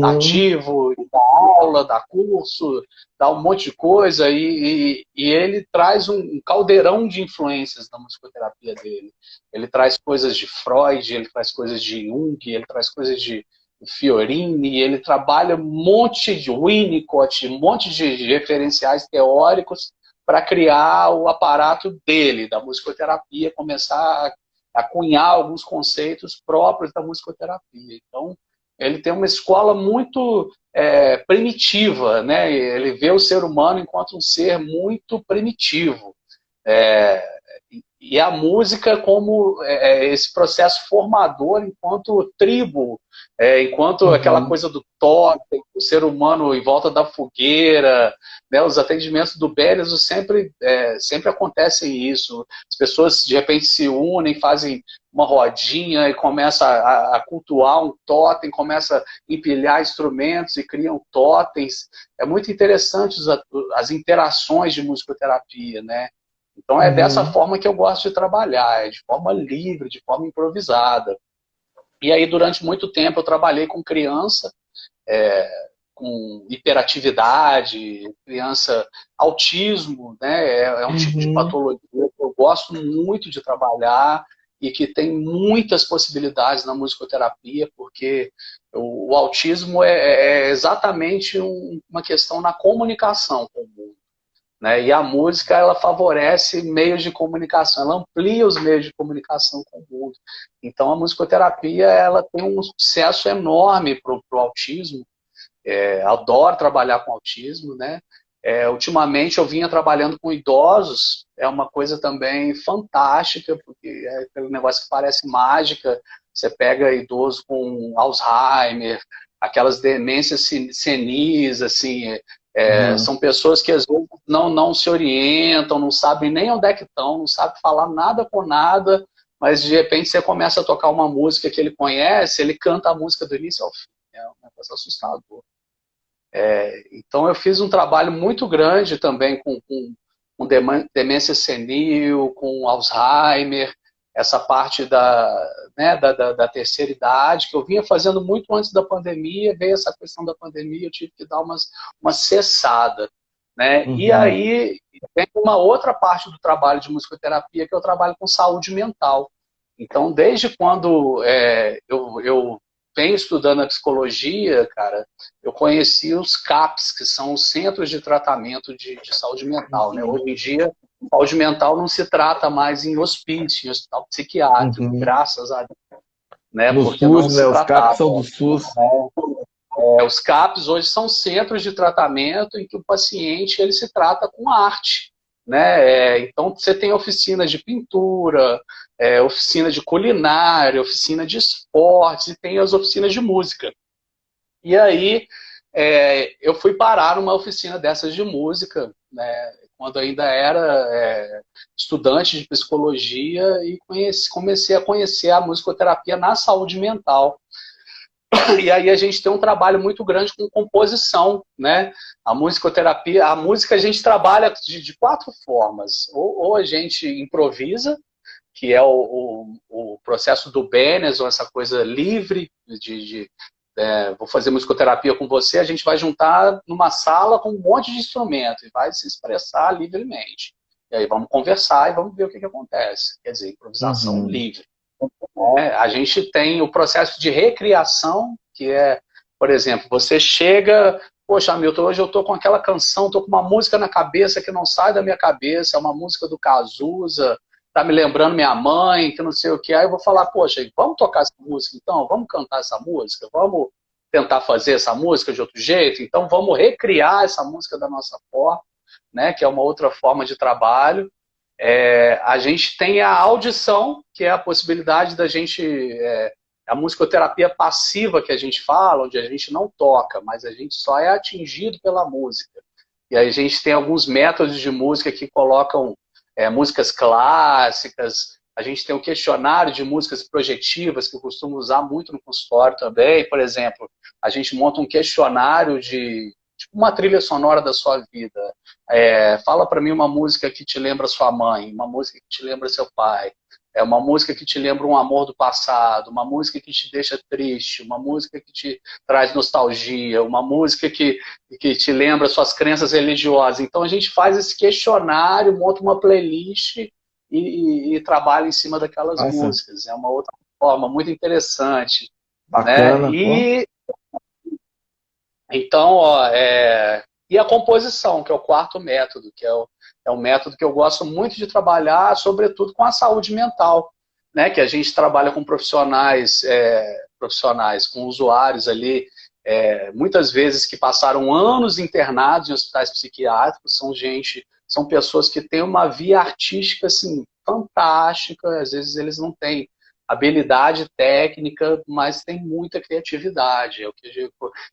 ativo, dá aula, dá curso, dá um monte de coisa, e ele traz um caldeirão de influências na musicoterapia dele. Ele traz coisas de Freud, ele traz coisas de Jung, ele traz coisas de Fiorini, ele trabalha um monte de Winnicott, um monte de referenciais teóricos para criar o aparato dele, da musicoterapia, começar a cunhar alguns conceitos próprios da musicoterapia. Então, ele tem uma escola muito primitiva, né? Ele vê o ser humano enquanto um ser muito primitivo. E a música como esse processo formador enquanto tribo, enquanto aquela coisa do totem, o ser humano em volta da fogueira, né? Os atendimentos do Benezon sempre acontecem isso. As pessoas de repente se unem, fazem uma rodinha e começam a cultuar um totem, começam a empilhar instrumentos e criam totens. É muito interessante as interações de musicoterapia, né? Então é dessa forma que eu gosto de trabalhar, de forma livre, de forma improvisada. E aí durante muito tempo eu trabalhei com criança, com hiperatividade, criança, autismo, né? É um tipo de patologia que eu gosto muito de trabalhar e que tem muitas possibilidades na musicoterapia, porque o autismo é exatamente uma questão na comunicação com o mundo. Né? E a música, ela favorece meios de comunicação, ela amplia os meios de comunicação com o mundo. Então, a musicoterapia, ela tem um sucesso enorme para o autismo. Adoro trabalhar com autismo, né? Ultimamente, eu vinha trabalhando com idosos, é uma coisa também fantástica, porque é aquele negócio que parece mágica. Você pega idoso com Alzheimer, aquelas demências senis, assim... São pessoas que às vezes não se orientam, não sabem nem onde é que estão, não sabem falar nada com nada, mas de repente você começa a tocar uma música que ele conhece, ele canta a música do início ao fim. É um negócio assustador. Então eu fiz um trabalho muito grande também com demência senil, com Alzheimer, essa parte da terceira idade, que eu vinha fazendo muito antes da pandemia, veio essa questão da pandemia, eu tive que dar uma cessada. Né? E aí tem uma outra parte do trabalho de musicoterapia, que eu trabalho com saúde mental. Então, desde quando eu venho estudando a psicologia, cara, eu conheci os CAPs, que são os Centros de Tratamento de Saúde Mental. Né? Hoje em dia, saúde mental não se trata mais em hospício, em hospital psiquiátrico, graças a Deus. Né? No porque SUS, né? Os CAPs são do SUS. Os CAPs hoje são centros de tratamento em que o paciente ele se trata com arte. Né? Então, você tem oficinas de pintura, oficina de culinária, oficina de esportes, e tem as oficinas de música. E aí, eu fui parar numa oficina dessas de música, né? Quando ainda era estudante de psicologia, e comecei a conhecer a musicoterapia na saúde mental. E aí a gente tem um trabalho muito grande com composição, né? A musicoterapia, a música a gente trabalha de 4 formas. Ou a gente improvisa, que é o processo do Benezon, essa coisa livre vou fazer musicoterapia com você, a gente vai juntar numa sala com um monte de instrumento e vai se expressar livremente. E aí vamos conversar e vamos ver o que acontece. Quer dizer, improvisação livre. A gente tem o processo de recriação, que por exemplo, você chega, poxa, Hamilton, hoje eu estou com aquela canção, estou com uma música na cabeça que não sai da minha cabeça, é uma música do Cazuza, tá me lembrando minha mãe, que não sei o que, aí eu vou falar, poxa, vamos tocar essa música então, vamos cantar essa música, vamos tentar fazer essa música de outro jeito, então vamos recriar essa música da nossa forma, né, que é uma outra forma de trabalho. A gente tem a audição, que é a possibilidade da gente, a musicoterapia passiva que a gente fala, onde a gente não toca, mas a gente só é atingido pela música. E aí a gente tem alguns métodos de música que colocam músicas clássicas, a gente tem um questionário de músicas projetivas, que eu costumo usar muito no consultório também. Por exemplo, a gente monta um questionário de tipo uma trilha sonora da sua vida. Fala para mim uma música que te lembra sua mãe, uma música que te lembra seu pai, uma música que te lembra um amor do passado, uma música que te deixa triste, uma música que te traz nostalgia, uma música que te lembra suas crenças religiosas. Então a gente faz esse questionário, monta uma playlist e trabalha em cima daquelas Nossa, músicas. É uma outra forma muito interessante, né? bacana, pô. Então, e a composição, que é o quarto método, que é um método que eu gosto muito de trabalhar, sobretudo com a saúde mental, né? Que a gente trabalha com profissionais, com usuários ali, muitas vezes que passaram anos internados em hospitais psiquiátricos, são pessoas que têm uma via artística assim, fantástica, às vezes eles não têm habilidade técnica, mas tem muita criatividade.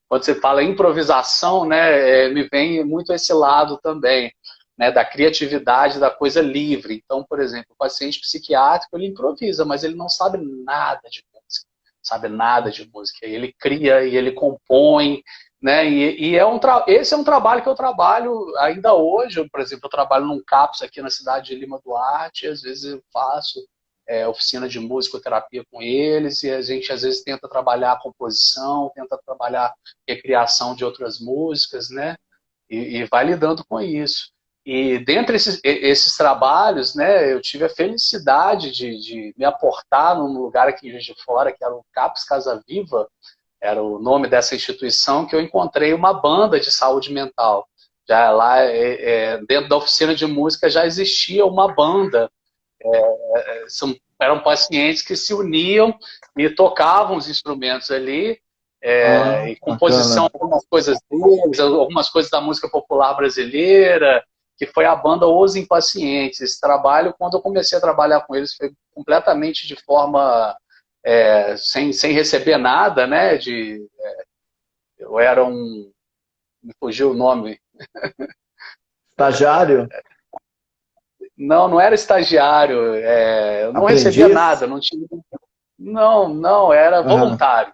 Quando você fala improvisação, né, me vem muito esse lado também, né, da criatividade, da coisa livre. Então, por exemplo, o paciente psiquiátrico, ele improvisa, mas ele não sabe nada de música, sabe nada de música. Ele cria e ele compõe, né, esse é um trabalho que eu trabalho ainda hoje. Por exemplo, eu trabalho num CAPS aqui na cidade de Lima Duarte, às vezes eu faço oficina de musicoterapia com eles, e a gente às vezes tenta trabalhar a composição, tenta trabalhar a recriação de outras músicas, né? E vai lidando com isso. E dentre esses trabalhos, né, eu tive a felicidade de me aportar num lugar aqui em Juiz de Fora, que era o CAPS Casa Viva, era o nome dessa instituição, que eu encontrei uma banda de saúde mental. Já lá, dentro da oficina de música, já existia uma banda. Eram pacientes que se uniam e tocavam os instrumentos ali, e composição, Bacana. algumas coisas deles, algumas coisas da música popular brasileira, que foi a banda Os Impacientes. Esse trabalho, quando eu comecei a trabalhar com eles, foi completamente de forma sem receber nada, né? Eu era me fugiu o nome. Estagiário? Não era estagiário, eu não recebia Aprendiz? nada, não tinha. Não, era Aham. voluntário.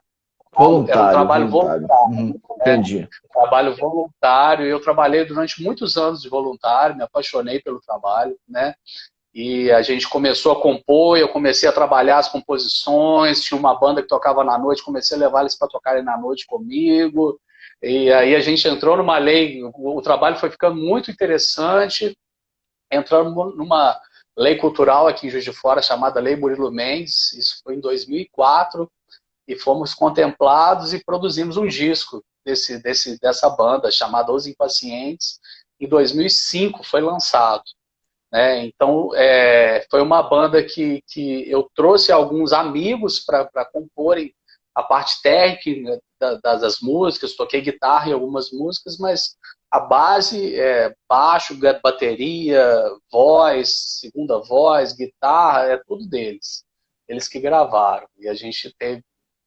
Era um Voluntário, trabalho voluntário. voluntário, Uhum. Entendi. trabalho voluntário. Eu trabalhei durante muitos anos de voluntário, me apaixonei pelo trabalho, né? E a gente começou a compor, eu comecei a trabalhar as composições, tinha uma banda que tocava na noite, comecei a levar eles para tocarem na noite comigo. E aí a gente entrou numa lei, o trabalho foi ficando muito interessante, entramos numa lei cultural aqui em Juiz de Fora chamada Lei Murilo Mendes, isso foi em 2004, e fomos contemplados e produzimos um disco dessa banda chamada Os Impacientes. Em 2005 foi lançado, né? Então foi uma banda que eu trouxe alguns amigos para comporem a parte técnica das músicas, toquei guitarra em algumas músicas, mas a base é baixo, bateria, voz, segunda voz, guitarra, é tudo deles. Eles que gravaram. E a gente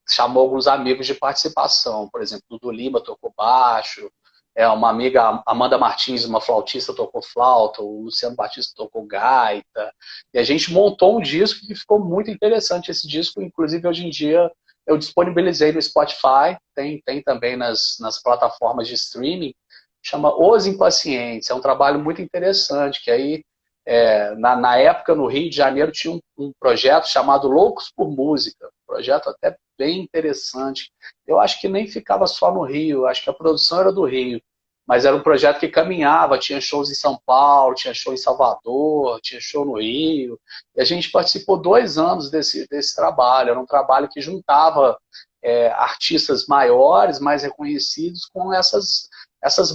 chamou alguns amigos de participação. Por exemplo, o Dudu Lima tocou baixo, uma amiga, Amanda Martins, uma flautista, tocou flauta, o Luciano Batista tocou gaita. E a gente montou um disco que ficou muito interessante. Esse disco, inclusive, hoje em dia, eu disponibilizei no Spotify, tem também nas plataformas de streaming, chama Os Impacientes. É um trabalho muito interessante, que aí, na época, no Rio de Janeiro, tinha um projeto chamado Loucos por Música, um projeto até bem interessante. Eu acho que nem ficava só no Rio, acho que a produção era do Rio, mas era um projeto que caminhava, tinha shows em São Paulo, tinha show em Salvador, tinha show no Rio, e a gente participou 2 anos desse trabalho. Era um trabalho que juntava artistas maiores, mais reconhecidos, com essas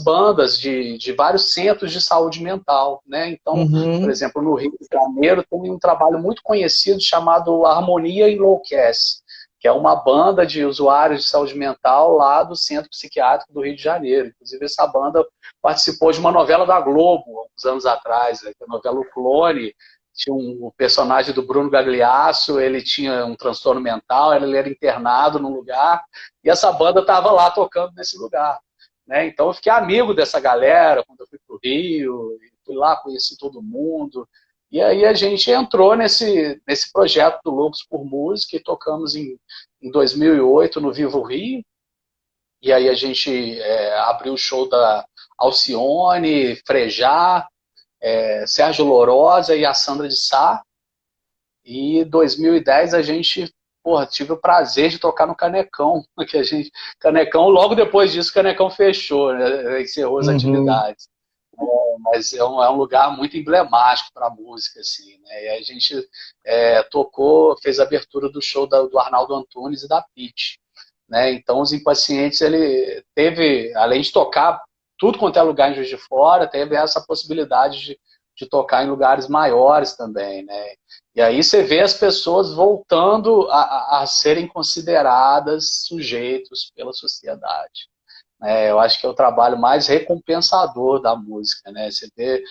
bandas de vários centros de saúde mental, né? Então, por Uhum. exemplo, no Rio de Janeiro tem um trabalho muito conhecido chamado Harmonia Enlouquece, que é uma banda de usuários de saúde mental lá do Centro Psiquiátrico do Rio de Janeiro. Inclusive, essa banda participou de uma novela da Globo, uns anos atrás, né, que é a novela O Clone. Tinha um personagem do Bruno Gagliasso, ele tinha um transtorno mental, ele era internado num lugar, e essa banda estava lá tocando nesse lugar. Né? Então, eu fiquei amigo dessa galera quando eu fui para o Rio, fui lá, conheci todo mundo. E aí a gente entrou nesse projeto do Loucos por Música e tocamos em 2008 no Vivo Rio. E aí a gente abriu o show da Alcione, Frejá, Sérgio Lorosa e a Sandra de Sá. E em 2010 a gente, porra, tive o prazer de tocar no Canecão. Canecão, logo depois disso, o Canecão fechou, né, encerrou as Uhum. atividades. Mas é um lugar muito emblemático para a música, assim, né? E aí a gente tocou, fez a abertura do show do Arnaldo Antunes e da Pitty, né? Então, os Impacientes, ele teve, além de tocar tudo quanto é lugar em Juiz de Fora, teve essa possibilidade de tocar em lugares maiores também, né? E aí você vê as pessoas voltando a serem consideradas sujeitos pela sociedade. Eu acho que é o trabalho mais recompensador da música, né? Você vê,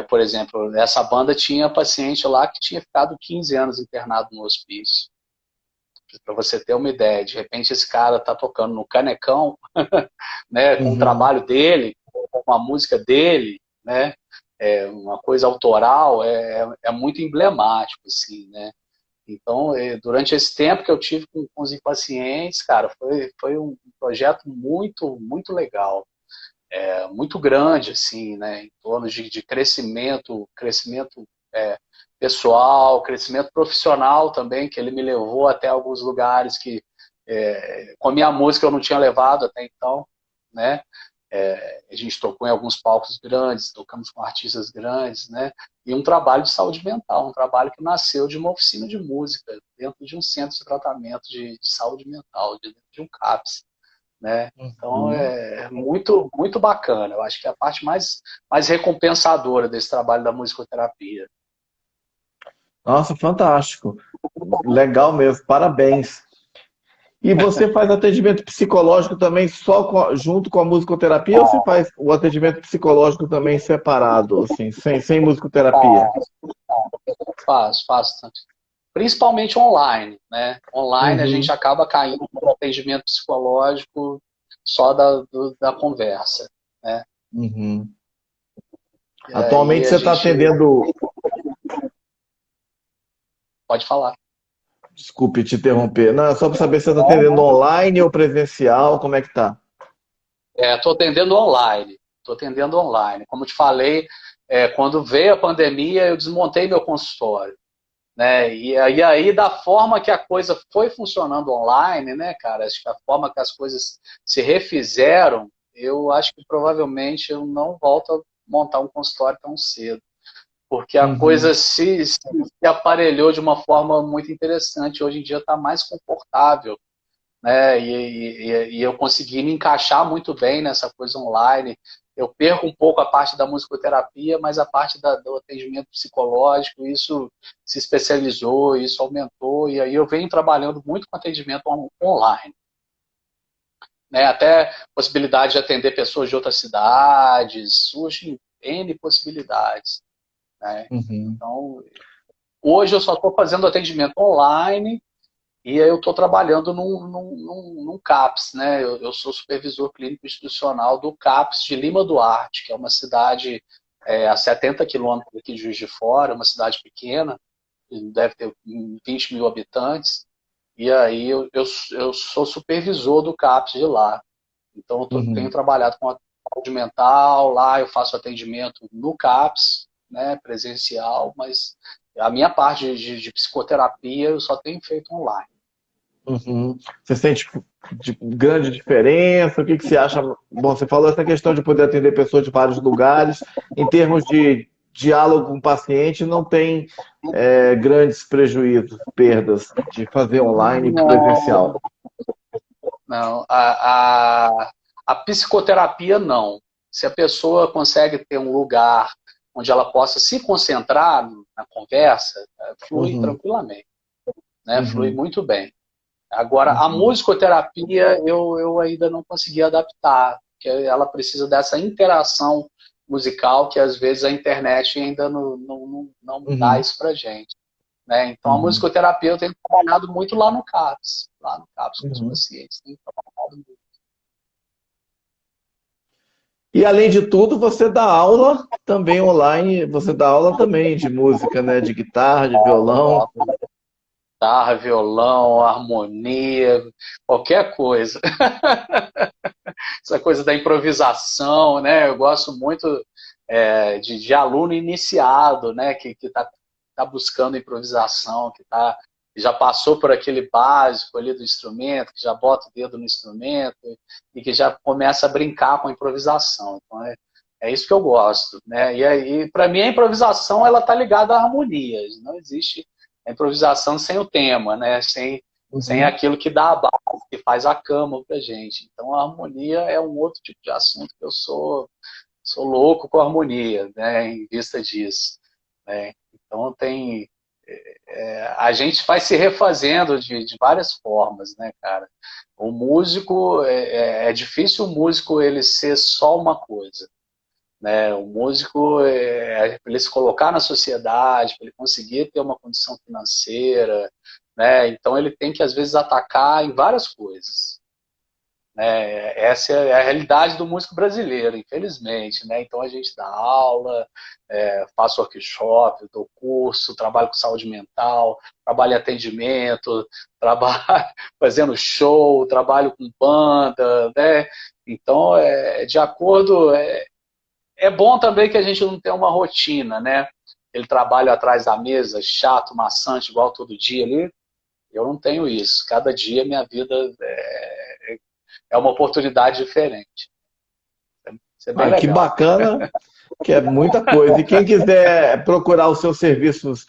por exemplo, essa banda tinha paciente lá que tinha ficado 15 anos internado no hospício. Para você ter uma ideia, de repente esse cara está tocando no Canecão, né, com o Uhum. trabalho dele, com a música dele, né? Uma coisa autoral, é muito emblemático, assim, né? Então, durante esse tempo que eu tive com os Impacientes, cara, foi um projeto muito, muito legal, muito grande, assim, né, em torno de crescimento é, pessoal, crescimento profissional também, que ele me levou até alguns lugares que, com a minha música, eu não tinha levado até então, né, a gente tocou em alguns palcos grandes, tocamos com artistas grandes, né? E um trabalho de saúde mental, um trabalho que nasceu de uma oficina de música, dentro de um centro de tratamento de saúde mental, dentro de um CAPS, né? Então Uhum. é muito, muito bacana. Eu acho que é a parte mais recompensadora desse trabalho da musicoterapia. Nossa, fantástico. Legal mesmo, parabéns. E você faz atendimento psicológico também junto com a musicoterapia ou você faz o atendimento psicológico também separado, assim, sem musicoterapia? Faço. Principalmente online, né? Online a gente Uhum. acaba caindo no atendimento psicológico só da conversa, né? Uhum. E aí Atualmente a você está gente atendendo, pode falar. desculpe te interromper, não, é só para saber se você está atendendo online ou presencial, como é que tá? Estou atendendo online. Estou atendendo online. Como eu te falei, quando veio a pandemia, eu desmontei meu consultório. Né? E aí, da forma que a coisa foi funcionando online, né, cara, acho que a forma que as coisas se refizeram, eu acho que provavelmente eu não volto a montar um consultório tão cedo. Porque a Uhum. coisa se aparelhou de uma forma muito interessante. Hoje em dia está mais confortável, né? E eu consegui me encaixar muito bem nessa coisa online. Eu perco um pouco a parte da musicoterapia, mas a parte do atendimento psicológico, isso se especializou, isso aumentou, e aí eu venho trabalhando muito com atendimento online. Né? Até possibilidade de atender pessoas de outras cidades, surgem N possibilidades. Né? Uhum. Então, hoje eu só estou fazendo atendimento online. E aí eu estou trabalhando num CAPS, né? Eu sou supervisor clínico institucional do CAPS de Lima Duarte, que é uma cidade a 70 quilômetros aqui de Juiz de Fora, uma cidade pequena, deve ter 20 mil habitantes. E aí eu sou supervisor do CAPS de lá. Então eu tenho Uhum. trabalhado com a saúde mental, lá eu faço atendimento no CAPS, né, presencial, mas a minha parte de psicoterapia eu só tenho feito online. Uhum. Você sente grande diferença? O que que você acha? Bom, você falou essa questão de poder atender pessoas de vários lugares. Em termos de diálogo com o paciente, não tem grandes prejuízos, perdas de fazer online e Não, presencial. não. A psicoterapia, não. Se a pessoa consegue ter um lugar onde ela possa se concentrar na conversa, flui Uhum. tranquilamente, né? Flui Uhum. muito bem. Agora, a Uhum. musicoterapia eu ainda não consegui adaptar, porque ela precisa dessa interação musical que às vezes a internet ainda não dá Uhum. isso pra gente, né? Então, a Uhum. musicoterapia eu tenho trabalhado muito lá no CAPS com os Uhum. pacientes, tenho trabalhado muito. E além de tudo, você dá aula também online, você dá aula também de música, né? De guitarra, de violão. Guitarra, violão, harmonia, qualquer coisa. Essa coisa da improvisação, né? Eu gosto muito de aluno iniciado, né? Que tá buscando improvisação, que já passou por aquele básico ali do instrumento, que já bota o dedo no instrumento e que já começa a brincar com a improvisação. Então é isso que eu gosto, né? E aí, para mim, a improvisação ela tá ligada à harmonia. Não existe a improvisação sem o tema, né? Sem Uhum. aquilo que dá a base, que faz a cama pra gente. Então a harmonia é um outro tipo de assunto que eu sou louco com a harmonia, né, em vista disso, né? Então a gente vai se refazendo de várias formas, né, cara? O músico, é difícil o músico ele ser só uma coisa, né? O músico, para ele se colocar na sociedade, para ele conseguir ter uma condição financeira, né? Então ele tem que, às vezes, atacar em várias coisas, né? Essa é a realidade do músico brasileiro, infelizmente, né? Então a gente dá aula, faço workshop, dou curso, trabalho com saúde mental, trabalho em atendimento, trabalho fazendo show, trabalho com banda, né? Então, de acordo, é bom também que a gente não tenha uma rotina, né? Ele trabalha atrás da mesa, chato, maçante, igual todo dia ali. Eu não tenho isso. Cada dia minha vida é uma oportunidade diferente. Isso é bem Ah, que legal. bacana, que é muita coisa. E quem quiser procurar os seus serviços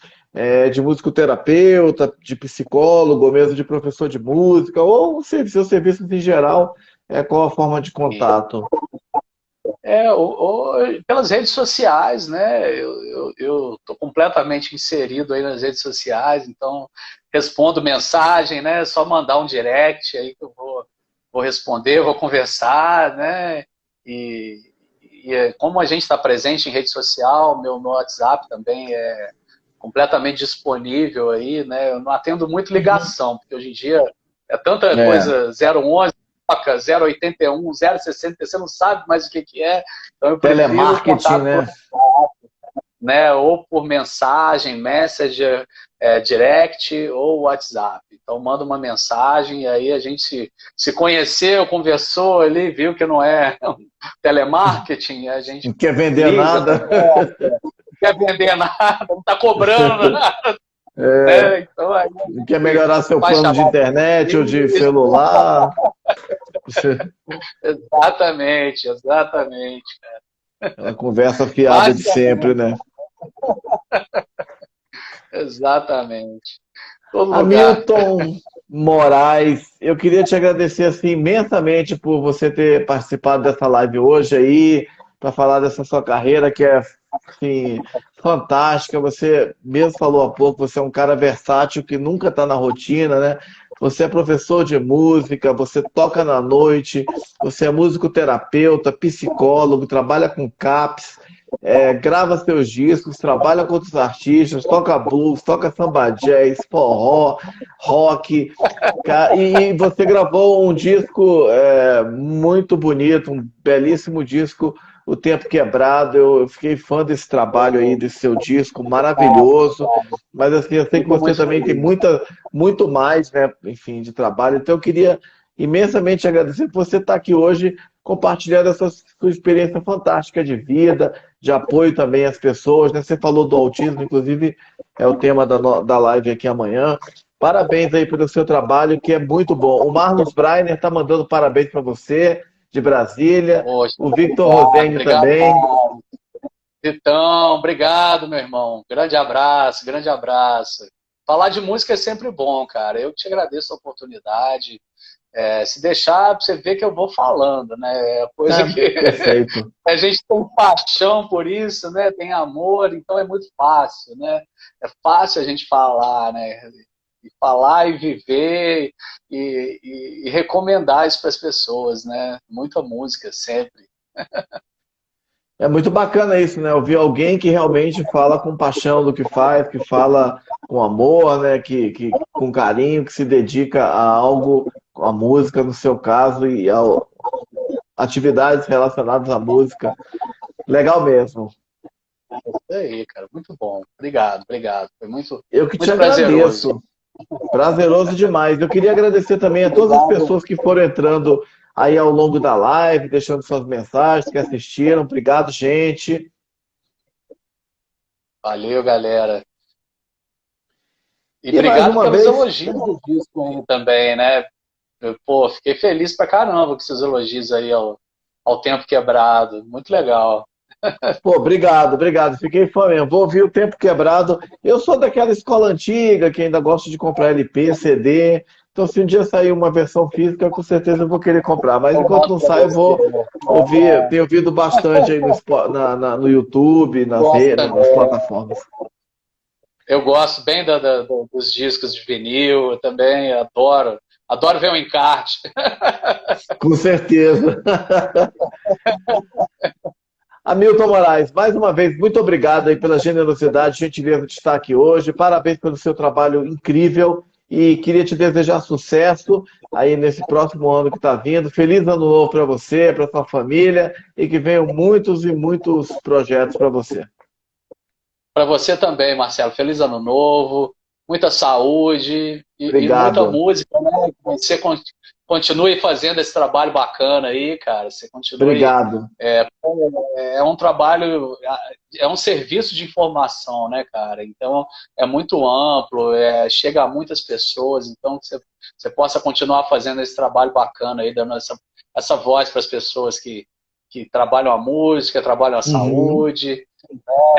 de musicoterapeuta, de psicólogo, ou mesmo de professor de música, ou seus serviços em geral, qual a forma de contato? Pelas redes sociais, né? Eu tô completamente inserido aí nas redes sociais, então respondo mensagem, né? É só mandar um direct aí que eu vou responder, vou conversar, né? E, como a gente está presente em rede social, meu WhatsApp também é completamente disponível aí, né? Eu não atendo muito Uhum. ligação, porque hoje em dia é tanta É, coisa 011, toca 081, 060, você não sabe mais o que é, então eu prefiro o telemarketing, contato por, né? né, ou por mensagem, Messenger, direct ou WhatsApp. Então manda uma mensagem e aí a gente se conheceu, conversou ali, viu que não é telemarketing, a gente Não quer vender liga, nada. conversa, não quer vender nada, não está cobrando nada, né? Então aí a Não quer gente melhorar seu faz plano de chamada. internet ou de celular. Você- Exatamente, exatamente. Aquela conversa fiada de sempre, Basicamente, né? exatamente. Todo lugar. Hamilton Moraes, eu queria te agradecer assim, imensamente por você ter participado dessa live hoje aí, para falar dessa sua carreira que é assim, fantástica. Você mesmo falou há pouco, você é um cara versátil que nunca está na rotina, né? Você é professor de música, você toca na noite, você é musicoterapeuta, psicólogo, trabalha com CAPS, grava seus discos, trabalha com outros artistas, toca blues, toca samba jazz, forró, rock. E você gravou um disco muito bonito, um belíssimo disco, O Tempo Quebrado. Eu fiquei fã desse trabalho aí, desse seu disco, maravilhoso. Mas assim, eu sei que Fico você muito também tem feliz. muito mais, né, enfim, de trabalho. Então eu queria imensamente agradecer por você estar aqui hoje compartilhando essa sua experiência fantástica de vida, de apoio também às pessoas, né? Você falou do autismo, inclusive é o tema da live aqui amanhã. Parabéns aí pelo seu trabalho, que é muito bom. O Marlos Breiner está mandando parabéns para você, de Brasília. Poxa, O Victor obrigado, Rosende obrigado. também. Vitão, obrigado, meu irmão. Grande abraço, grande abraço. Falar de música é sempre bom, cara. Eu te agradeço a oportunidade. Se deixar, você vê que eu vou falando, né? É coisa Ah, que perfeito. a gente tem paixão por isso, né? Tem amor, então é muito fácil, né? É fácil a gente falar, né? E falar e viver e recomendar isso para as pessoas, né? Muita música sempre. É muito bacana isso, né? Ouvir alguém que realmente fala com paixão do que faz, que fala com amor, né? Com carinho, que se dedica a algo, a música no seu caso, e a atividades relacionadas à música. Legal mesmo. É isso aí, cara. Muito bom. Obrigado, obrigado. Foi muito, Eu que te muito prazeroso. agradeço. Prazeroso demais. Eu queria agradecer também a todas as pessoas que foram entrando aí ao longo da live, deixando suas mensagens, que assistiram. Obrigado, gente. Valeu, galera. E Mais obrigado uma pelos vez, elogios do disco aí também, né? Pô, fiquei feliz pra caramba com esses elogios aí ao Tempo Quebrado. Muito legal. pô, obrigado, obrigado. Fiquei fã mesmo. Vou ouvir o Tempo Quebrado. Eu sou daquela escola antiga que ainda gosta de comprar LP, CD. Então, se um dia sair uma versão física, com certeza eu vou querer comprar. Mas enquanto não sai, eu vou ouvir. Tenho ouvido bastante aí no YouTube, nas plataformas. Eu gosto bem dos discos de vinil, eu também adoro. Adoro ver o encarte. Com certeza. Hamilton Moraes, mais uma vez, muito obrigado aí pela generosidade, gentileza de estar aqui hoje. Parabéns pelo seu trabalho incrível e queria te desejar sucesso aí nesse próximo ano que está vindo. Feliz ano novo para você, para sua família e que venham muitos e muitos projetos para você. Para você também, Marcelo. Feliz ano novo, muita saúde e muita Obrigado. música, né? Que você continue fazendo esse trabalho bacana aí, cara. Você continue. Obrigado. É um trabalho, é um serviço de informação, né, cara? Então é muito amplo, chega a muitas pessoas, então que você possa continuar fazendo esse trabalho bacana aí, dando essa voz para as pessoas que trabalham a música, trabalham a saúde,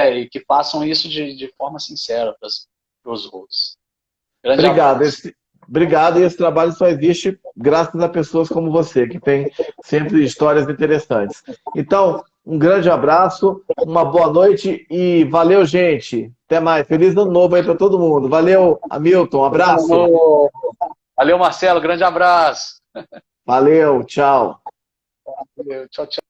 e que façam isso de forma sincera para os outros. Grande Obrigado. abraço. Obrigado, e esse trabalho só existe graças a pessoas como você, que tem sempre histórias interessantes. Então, um grande abraço, uma boa noite e valeu, gente. Até mais. Feliz ano novo aí para todo mundo. Valeu, Hamilton. Um abraço. Valeu, Marcelo. Grande abraço. Valeu, tchau. Valeu, tchau, tchau.